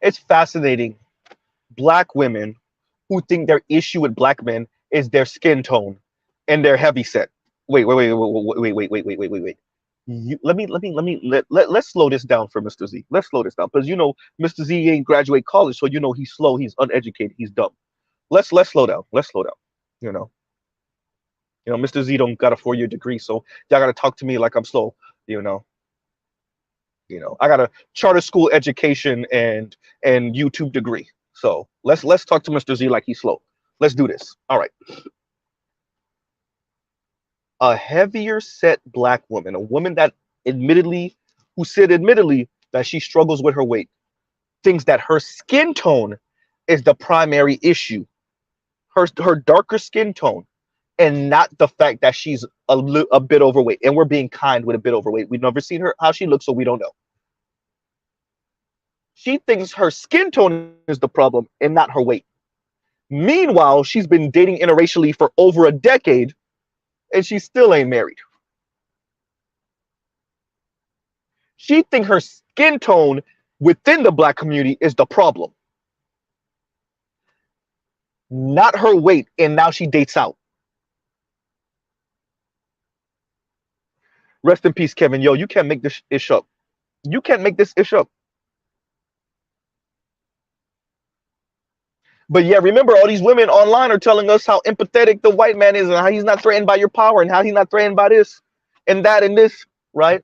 It's fascinating. Black women who think their issue with black men is their skin tone and their heavy set. Wait. Let's slow this down for Mr. Z. Let's slow this down because Mr. Z ain't graduate college, so he's slow, he's uneducated, he's dumb. Let's slow down. Let's slow down. You know, Mr. Z don't got a 4-year degree, so y'all gotta talk to me like I'm slow. I got a charter school education and YouTube degree. So let's talk to Mr. Z like he's slow. Let's do this. All right. A heavier set black woman, a woman that who said admittedly that she struggles with her weight, thinks that her skin tone is the primary issue. Her darker skin tone, and not the fact that she's a bit overweight. And we're being kind with a bit overweight. We've never seen her how she looks, so we don't know. She thinks her skin tone is the problem and not her weight. Meanwhile, she's been dating interracially for over a decade and she still ain't married. She thinks her skin tone within the black community is the problem, not her weight, and now she dates out. Rest in peace, Kevin. Yo, you can't make this ish up. You can't make this ish up. But yeah, remember, all these women online are telling us how empathetic the white man is and how he's not threatened by your power and how he's not threatened by this and that and this, right?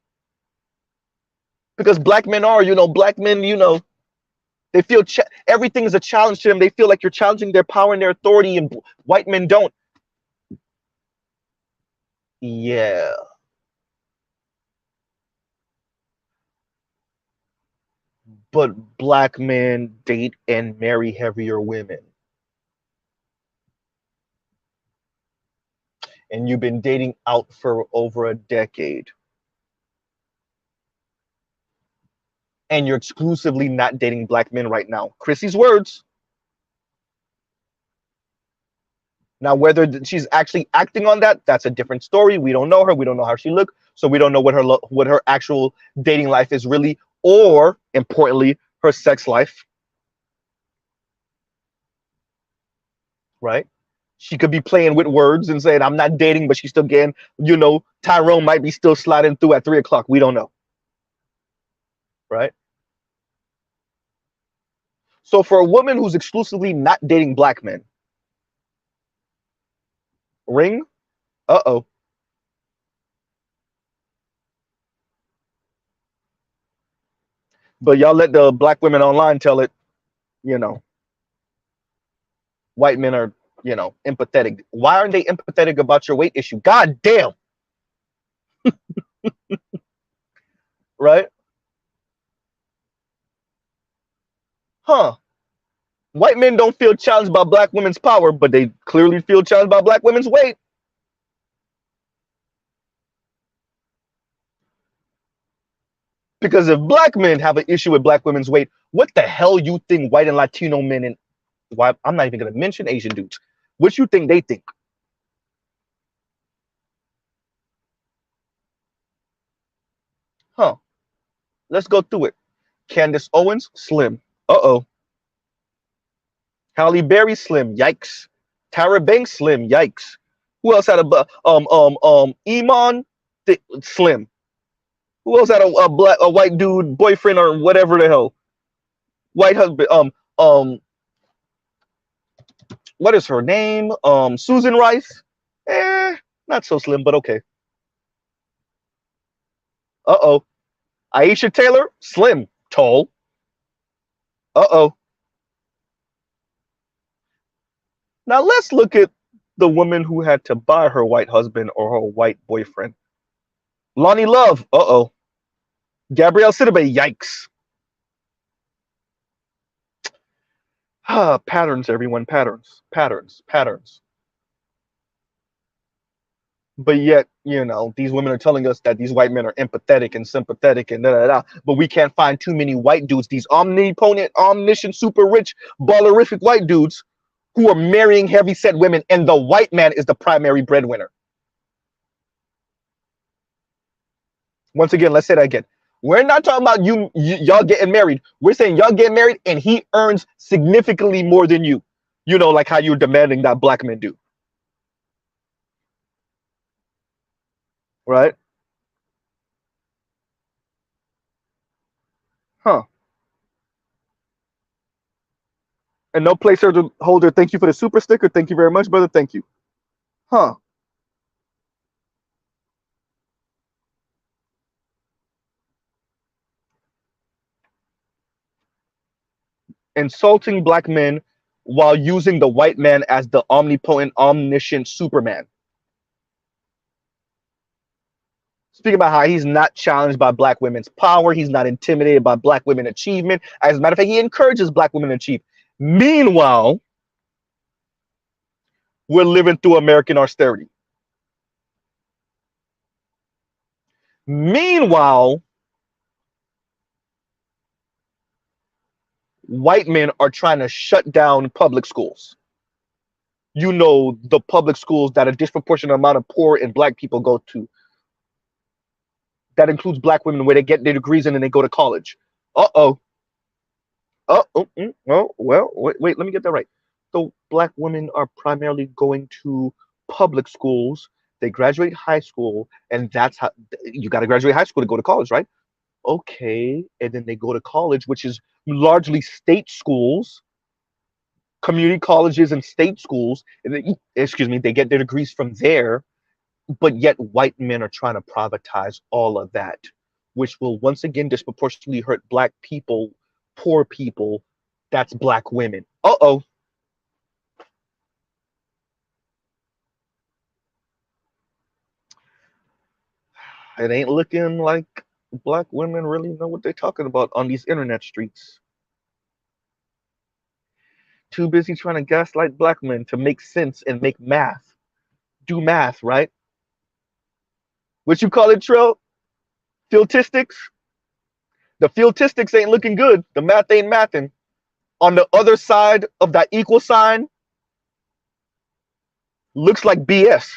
Because black men are, black men, they feel everything is a challenge to them. They feel like you're challenging their power and their authority, and white men don't. Yeah. But black men date and marry heavier women. And you've been dating out for over a decade. And you're exclusively not dating black men right now. Chrissy's words. Now, whether she's actually acting on that, that's a different story. We don't know her. We don't know how she looks. So we don't know what her actual dating life is really, or importantly, her sex life. Right? She could be playing with words and saying, I'm not dating, but she's still getting, Tyrone might be still sliding through at 3 o'clock. We don't know. Right? So for a woman who's exclusively not dating black men, ring, uh-oh. But y'all let the black women online tell it, white men are, empathetic. Why aren't they empathetic about your weight issue? God damn. Right? Huh. White men don't feel challenged by black women's power, but they clearly feel challenged by black women's weight. Because if black men have an issue with black women's weight, what the hell you think white and Latino men and why I'm not even going to mention Asian dudes. What you think they think? Huh. Let's go through it. Candace Owens, slim. Uh-oh. Halle Berry, slim. Yikes. Tara Banks, slim. Yikes. Who else had Iman? Slim. Who else had a white dude boyfriend or whatever the hell? White husband. What is her name? Susan Rice. Not so slim, but okay. Uh-oh. Aisha Taylor, slim, tall. Uh-oh. Now let's look at the woman who had to buy her white husband or her white boyfriend. Lonnie Love, uh-oh. Gabrielle Sidibe, yikes. Patterns, everyone, patterns. But yet, these women are telling us that these white men are empathetic and sympathetic and da-da-da. But we can't find too many white dudes, these omnipotent, omniscient, super rich, ballerific white dudes who are marrying heavy-set women, and the white man is the primary breadwinner. Once again, let's say that again. We're not talking about y'all getting married. We're saying y'all getting married and he earns significantly more than you. Like how you're demanding that black men do. Right? Huh. And no placeholder holder, thank you for the super sticker. Thank you very much, brother. Thank you. Huh. Insulting black men while using the white man as the omnipotent, omniscient Superman. Speaking about how he's not challenged by black women's power, he's not intimidated by black women achievement. As a matter of fact, he encourages black women to achieve. Meanwhile, we're living through American austerity. Meanwhile, white men are trying to shut down public schools. The public schools that a disproportionate amount of poor and black people go to. That includes black women where they get their degrees and then they go to college. Uh-oh. Well, wait, let me get that right. So black women are primarily going to public schools. They graduate high school, and that's how you got to graduate high school to go to college, right? Okay, and then they go to college, which is largely state schools, community colleges and state schools. And they get their degrees from there, but yet white men are trying to privatize all of that, which will once again disproportionately hurt black people, poor people. That's black women. Uh-oh. It ain't looking like black women really know what they're talking about on these internet streets. Too busy trying to gaslight black men to make sense and make math. Do math, right? What you call it, Trill? Fieldistics? The fieldistics ain't looking good. The math ain't mathing. On the other side of that equal sign, looks like BS.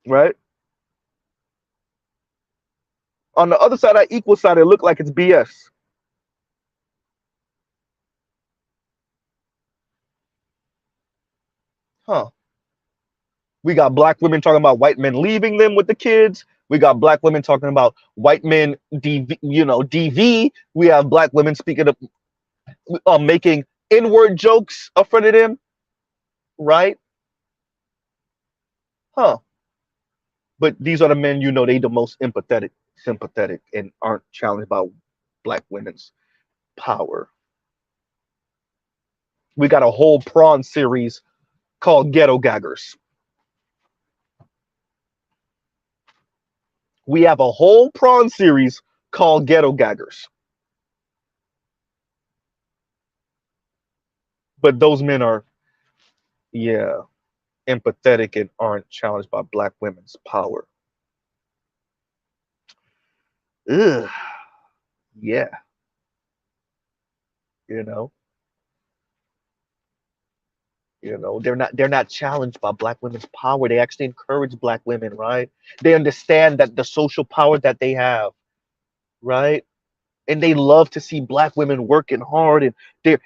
Right? On the other side of that equal sign, it looked like it's BS. Huh. We got black women talking about white men leaving them with the kids. We got black women talking about white men DV. We have black women speaking of making N-word jokes in front of them. Right? Huh. But these are the men, they the most empathetic, sympathetic, and aren't challenged by black women's power. We got a whole prawn series called Ghetto Gaggers. We have a whole prawn series called Ghetto Gaggers. But those men are, empathetic and aren't challenged by black women's power. Ugh. Yeah. They're not challenged by black women's power. They actually encourage black women, right? They understand that the social power that they have, right? And they love to see black women working hard and they're,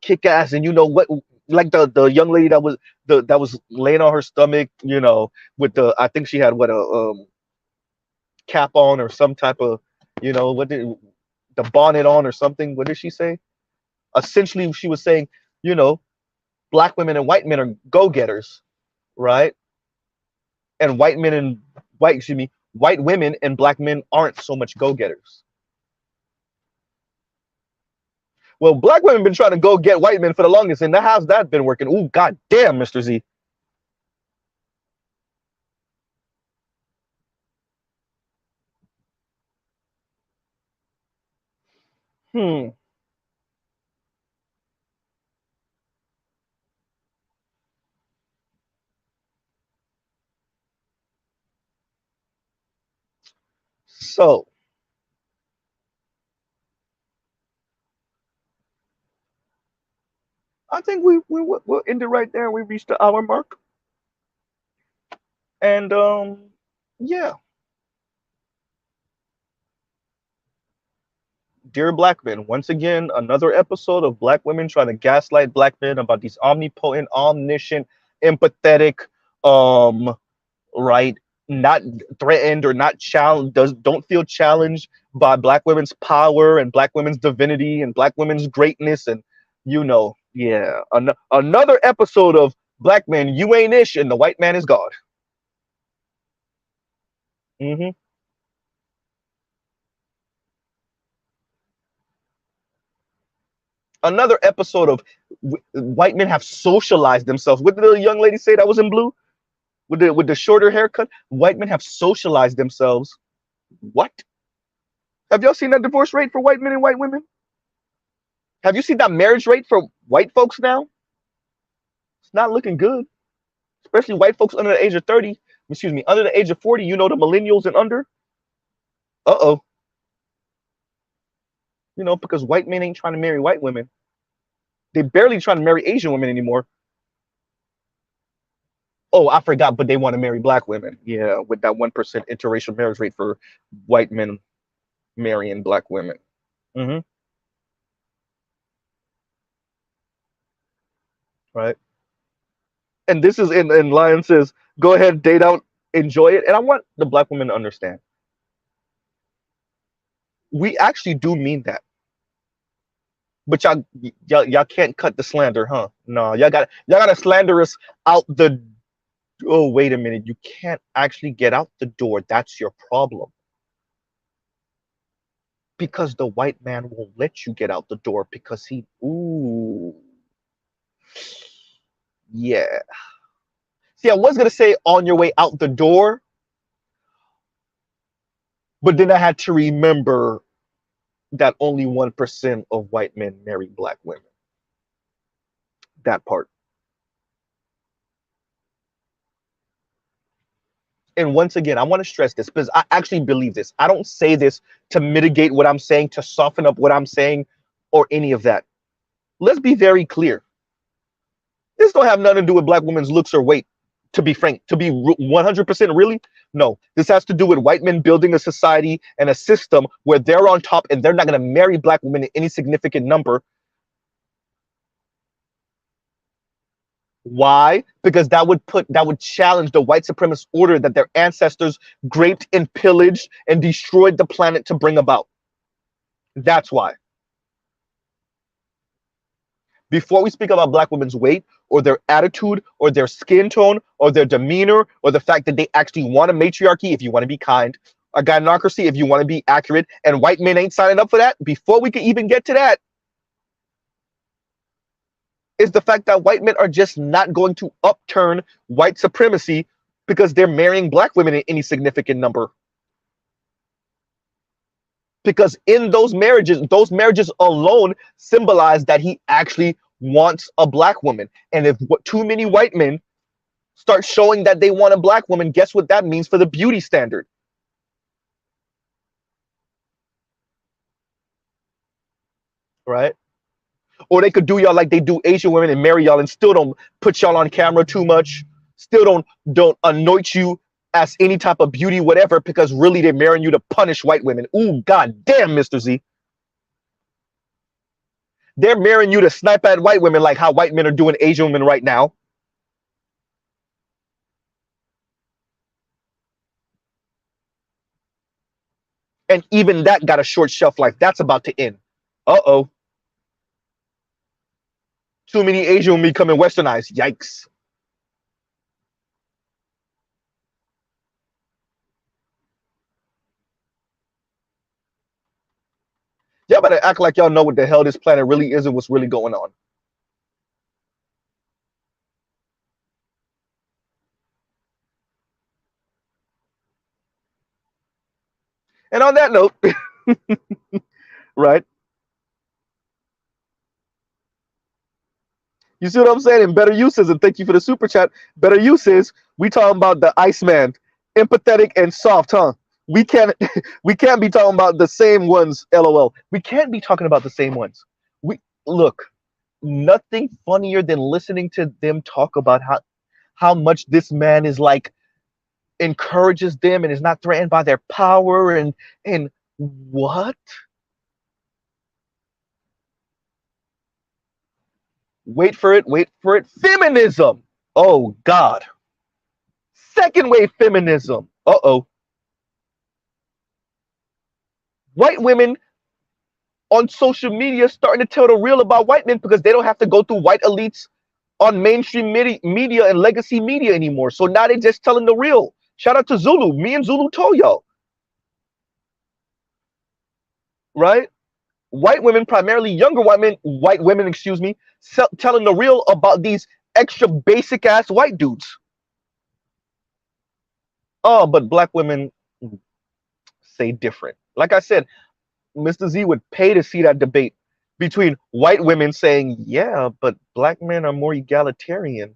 kick ass and what like the young lady that was laying on her stomach, with the, I think she had what, a cap on, or some type of, what did, the bonnet on or something. What did she say? Essentially, she was saying, you know, black women and white men are go-getters, right? And white women and black men aren't so much go-getters. Well, black women been trying to go get white men for the longest, and how's that been working? Ooh, god damn, Mr. Z. Hmm. So I think we'll end it right there. We reached the hour mark, and yeah, dear black men, once again, another episode of black women trying to gaslight black men about these omnipotent, omniscient, empathetic, um, right? Not threatened or not challenged, don't feel challenged by black women's power and black women's divinity and black women's greatness, and yeah, another episode of black men, you ain't ish, and the white man is God. Hmm. Another episode of white men have socialized themselves. What did the young lady say that was in blue with the shorter haircut? White men have socialized themselves. What? Have y'all seen that divorce rate for white men and white women? Have you seen that marriage rate for white folks now? It's not looking good, especially white folks under the age of 30. Excuse me, under the age of 40. The millennials and under. Uh-oh. Because white men ain't trying to marry white women. They barely trying to marry Asian women anymore. Oh, I forgot, but they want to marry black women. Yeah, with that 1% interracial marriage rate for white men marrying black women. Mm-hmm. Right. And this is in Lion says, go ahead, date out, enjoy it. And I want the black women to understand. We actually do mean that. But y'all can't cut the slander, huh? No, y'all gotta slander us out the. Oh, wait a minute. You can't actually get out the door. That's your problem. Because the white man won't let you get out the door because ooh, yeah. See, I was gonna say on your way out the door, but then I had to remember that only 1% of white men marry black women. That part. And once again, I want to stress this because I actually believe this. I don't say this to mitigate what I'm saying, to soften up what I'm saying, or any of that. Let's be very clear. This don't have nothing to do with black women's looks or weight, to be frank, to be 100% really. No, this has to do with white men building a society and a system where they're on top and they're not going to marry black women in any significant number. Why? Because that would challenge the white supremacist order that their ancestors raped and pillaged and destroyed the planet to bring about. That's why. Before we speak about black women's weight or their attitude or their skin tone or their demeanor or the fact that they actually want a matriarchy, if you want to be kind, a gynocracy, if you want to be accurate, and white men ain't signing up for that, before we can even get to that, is the fact that white men are just not going to upturn white supremacy because they're marrying black women in any significant number. Because in those marriages alone symbolize that he actually wants a black woman. And if too many white men start showing that they want a black woman, guess what that means for the beauty standard? Right? Or they could do y'all like they do Asian women and marry y'all and still don't put y'all on camera too much, still don't anoint you as any type of beauty, whatever, because really they're marrying you to punish white women. Ooh, god damn, Mr. Z. They're marrying you to snipe at white women like how white men are doing Asian women right now. And even that got a short shelf life. That's about to end. Uh-oh. Too many Asian women becoming westernized. Yikes. Y'all better act like y'all know what the hell this planet really is and what's really going on. And on that note, right? You see what I'm saying? And better uses, and thank you for the super chat. Better uses, we talking about the Iceman, empathetic and soft, huh? We can't we can't be talking about the same ones, LOL. We can't be talking about the same ones. We look, nothing funnier than listening to them talk about how much this man is like encourages them and is not threatened by their power and what? Wait for it, wait for it. Feminism. Oh God. Second wave feminism. Uh-oh. White women on social media starting to tell the real about white men because they don't have to go through white elites on mainstream media and legacy media anymore. So now they're just telling the real. Shout out to Zulu. Me and Zulu told y'all. Right? White women, primarily younger white women, excuse me, telling the real about these extra basic ass white dudes. Oh, but black women say different. Like I said, Mr. Z would pay to see that debate between white women saying, yeah, but black men are more egalitarian,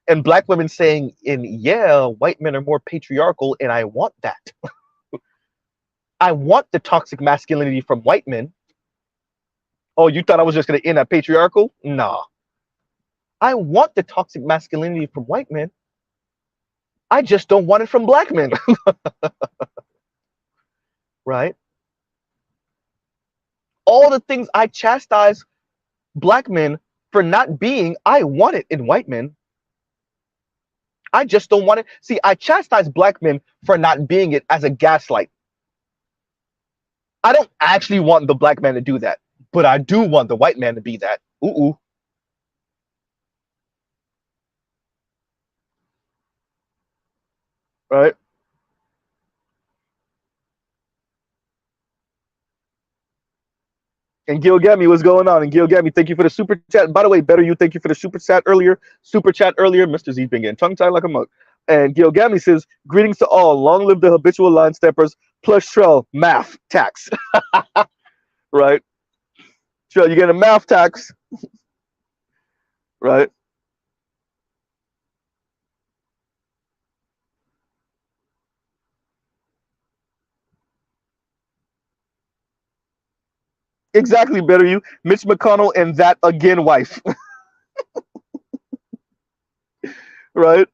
and black women saying, yeah, white men are more patriarchal, and I want that. I want the toxic masculinity from white men. Oh, you thought I was just going to end at patriarchal? Nah. I want the toxic masculinity from white men. I just don't want it from black men. Right? All the things I chastise black men for not being, I want it in white men. I just don't want it. See, I chastise black men for not being it as a gaslight. I don't actually want the black man to do that, but I do want the white man to be that. Ooh. Right? And Gilgami, what's going on? And Gilgami, thank you for the super chat. By the way, better you, thank you for the super chat earlier. Mr. Z's been getting tongue tied like a mug. And Gilgami says, greetings to all. Long live the habitual line steppers. Plus Trell, math, tax. Right? Trell, you get a math tax. Right? Exactly, better you. Mitch McConnell and that again wife. Right?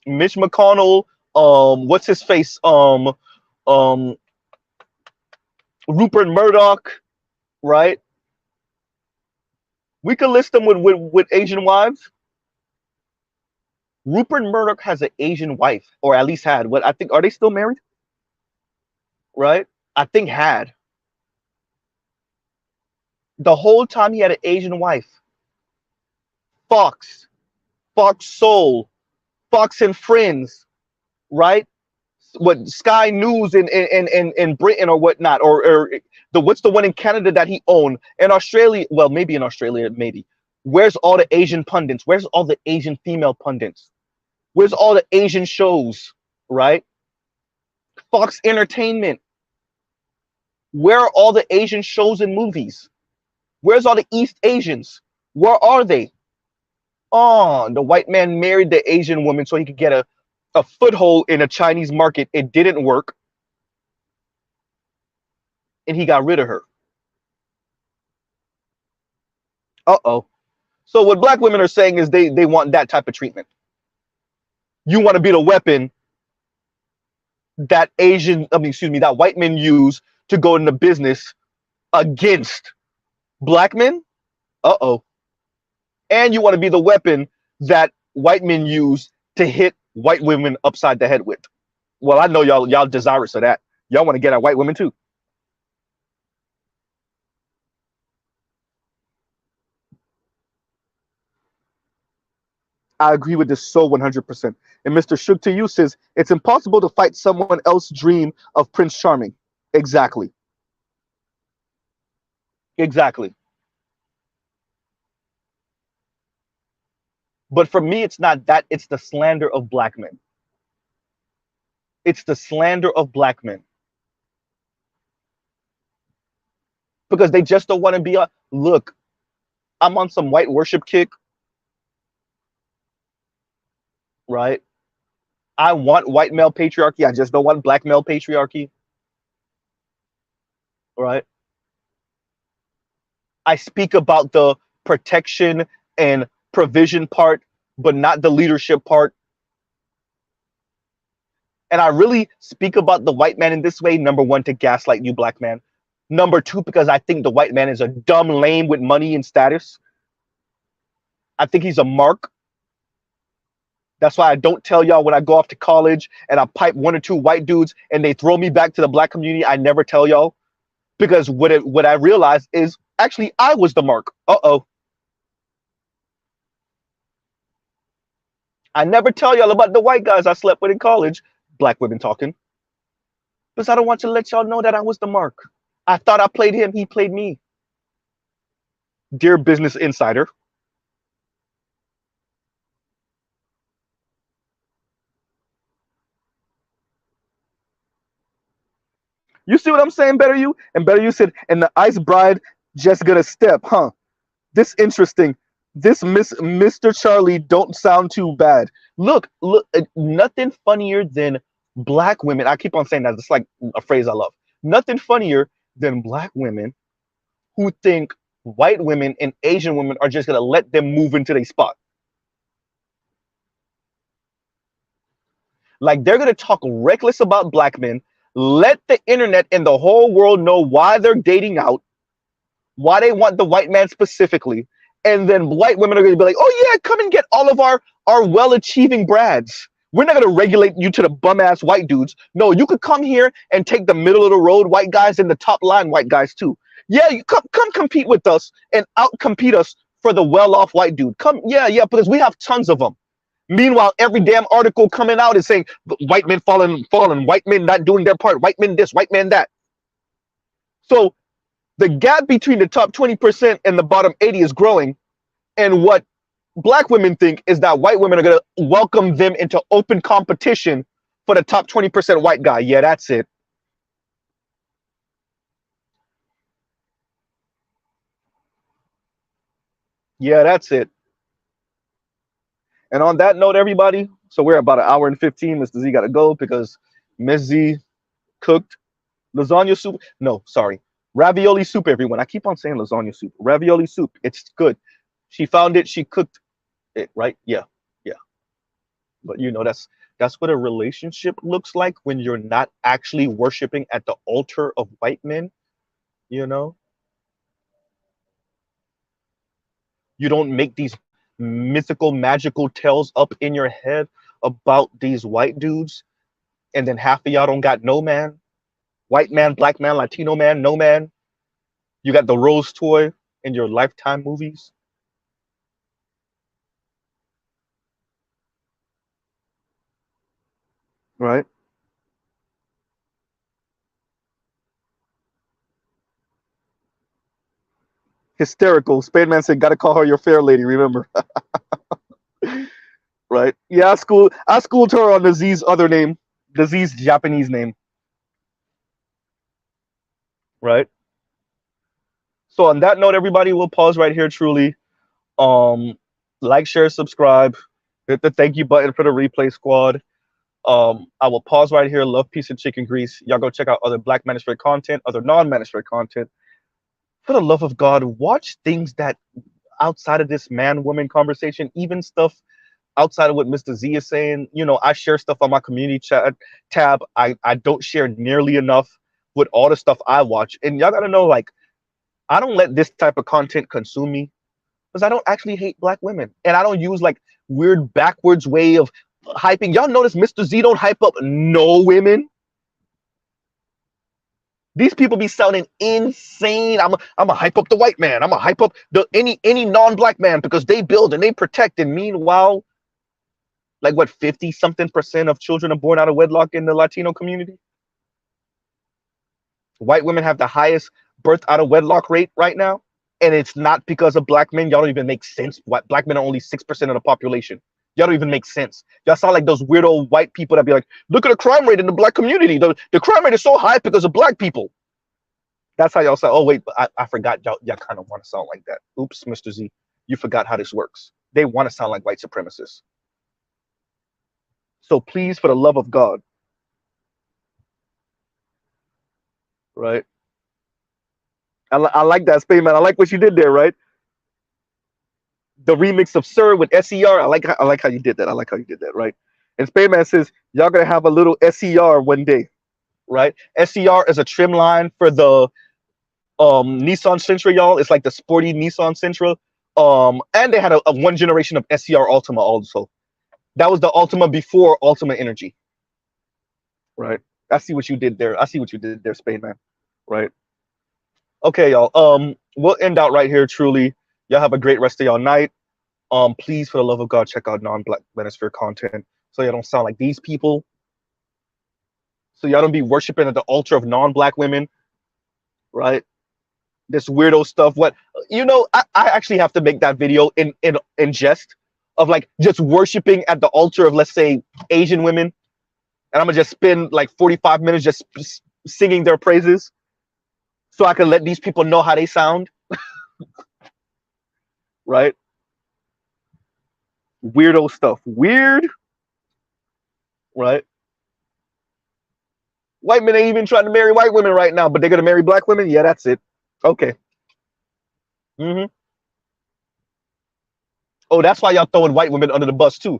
Mitch McConnell, what's his face? Um, Rupert Murdoch, right? We could list them with Asian wives. Rupert Murdoch has an Asian wife, or at least had. What I think, are they still married? Right? I think had. The whole time he had an Asian wife. Fox, Fox Soul, Fox and Friends, right? What Sky News in Britain or whatnot, or the what's the one in Canada that he owned? In Australia, well, maybe in Australia, maybe. Where's all the Asian pundits? Where's all the Asian female pundits? Where's all the Asian shows, right? Fox Entertainment. Where are all the Asian shows and movies? Where's all the East Asians? Where are they? Oh, the white man married the Asian woman so he could get a foothold in a Chinese market. It didn't work. And he got rid of her. Uh-oh. So what black women are saying is they want that type of treatment. You want to be the weapon that that white men use to go into business against black men. Uh-oh. And you want to be the weapon that white men use to hit white women upside the head with. Well, I know y'all desirous of that. Y'all want to get at white women too. I agree with this so 100%. And Mr. Shook to you says it's impossible to fight someone else's dream of Prince Charming. Exactly. Exactly. But for me, it's not that. It's the slander of black men. It's the slander of black men because they just don't want to be a look. I'm on some white worship kick, right? I want white male patriarchy. I just don't want black male patriarchy, right? I speak about the protection and provision part, but not the leadership part. And I really speak about the white man in this way, number one, to gaslight you, black man. Number two, because I think the white man is a dumb lame with money and status. I think he's a mark. That's why I don't tell y'all when I go off to college and I pipe one or two white dudes and they throw me back to the black community. I never tell y'all because what I realized is actually I was the mark. Uh-oh. I never tell y'all about the white guys I slept with in college. Black women talking. Because I don't want to let y'all know that I was the mark. I thought I played him. He played me. Dear Business Insider. You see what I'm saying, Better You? And Better You said, and the ice bride just gonna step, huh? This interesting. This Mr. Charlie don't sound too bad. Look, nothing funnier than black women. I keep on saying that. It's like a phrase I love. Nothing funnier than black women who think white women and Asian women are just gonna let them move into their spot. Like they're gonna talk reckless about black men, let the internet and the whole world know why they're dating out, why they want the white man specifically, and then white women are gonna be like, "Oh yeah, come and get all of our well-achieving brads. We're not gonna regulate you to the bum-ass white dudes. No, you could come here and take the middle of the road white guys and the top line white guys too. Yeah, you come compete with us and out compete us for the well-off white dude. Come, yeah, because we have tons of them." Meanwhile, every damn article coming out is saying white men falling, white men not doing their part, white men this, white men that. So the gap between the top 20% and the bottom 80 is growing. And what black women think is that white women are going to welcome them into open competition for the top 20% white guy. Yeah, that's it. Yeah, that's it. And on that note, everybody, so we're about an hour and 15. Mr. Z got to go because Miss Z cooked lasagna soup. No, sorry. Ravioli soup, everyone. I keep on saying lasagna soup. Ravioli soup. It's good. She found it. She cooked it, right? Yeah. Yeah. But that's what a relationship looks like when you're not actually worshiping at the altar of white men, you know? You don't make these mythical, magical tales up in your head about these white dudes, and then half of y'all don't got no man. White man, black man, Latino man, no man. You got the rose toy in your Lifetime movies. Right? Hysterical. Spademan said, "Gotta call her your fair lady." Remember, right? Yeah, I schooled her on the Z's other name, the Z's Japanese name, right? So on that note, everybody, we'll pause right here. Truly, um, like, share, subscribe, hit the thank you button for the replay squad. I will pause right here. Love, peace, and chicken grease. Y'all go check out other Black Manosphere content, other non-Manosphere content. For the love of God, watch things that outside of this man-woman conversation, even stuff outside of what Mr. Z is saying, you know, I share stuff on my community chat tab. I don't share nearly enough with all the stuff I watch. And y'all gotta know, like, I don't let this type of content consume me because I don't actually hate black women. And I don't use like weird backwards way of hyping. Y'all notice Mr. Z don't hype up no women. These people be sounding insane. I'm a hype up the white man. I'm a hype up the any non-black man because they build and they protect. And meanwhile, like what 50-something% of children are born out of wedlock in the Latino community. White women have the highest birth out of wedlock rate right now, and it's not because of black men. Y'all don't even make sense. Black men are only 6% of the population. Y'all don't even make sense. Y'all sound like those weirdo white people that be like, look at the crime rate in the black community. The crime rate is so high because of black people. That's how y'all say, oh, wait, but I forgot y'all kind of want to sound like that. Oops, Mr. Z, you forgot how this works. They want to sound like white supremacists. So please, for the love of God, right? I like that, Spain Man. I like what you did there, right? The remix of Sir with SER. I like how you did that. I like how you did that, right? And Spademan says y'all gonna have a little SER one day, right? SER is a trim line for the Nissan Sentra, y'all. It's like the sporty Nissan Sentra. And they had a one generation of SER Ultima also. That was the Ultima before Ultima Energy, right? I see what you did there. I see what you did there, Spademan, right? Okay, y'all. We'll end out right here. Truly, y'all have a great rest of y'all night. Please, for the love of God, check out non-Black Manosphere content so y'all don't sound like these people. So y'all don't be worshiping at the altar of non-Black women, right? This weirdo stuff. What you know? I actually have to make that video in jest of like just worshiping at the altar of, let's say, Asian women, and I'm gonna just spend like 45 minutes just singing their praises, so I can let these people know how they sound, right? Weirdo stuff. Weird, right? White men ain't even trying to marry white women right now, but they're gonna marry black women. Yeah, that's it. Okay. Oh, that's why y'all throwing white women under the bus too.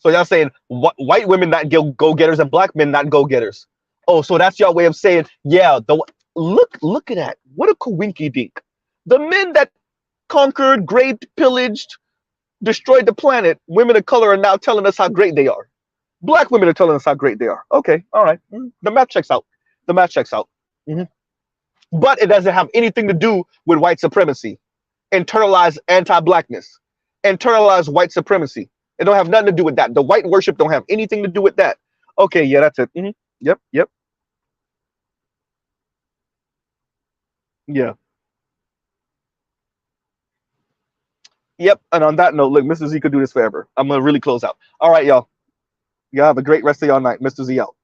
So y'all saying white women not go-getters and black men not go-getters. Oh, so that's y'all way of saying, yeah, look at that. What a coinky dink. The men that conquered, raped, pillaged, destroyed the planet, women of color are now telling us how great they are. Black women are telling us how great they are. Okay, all right. The math checks out. The math checks out. But it doesn't have anything to do with white supremacy, internalized anti-blackness, internalized white supremacy. It don't have nothing to do with that. The white worship don't have anything to do with that. Okay, yeah, that's it. Yep. Yeah. Yep. And on that note, look, Mr. Z could do this forever. I'm gonna really close out. All right, y'all. Y'all have a great rest of y'all night. Mr. Z out.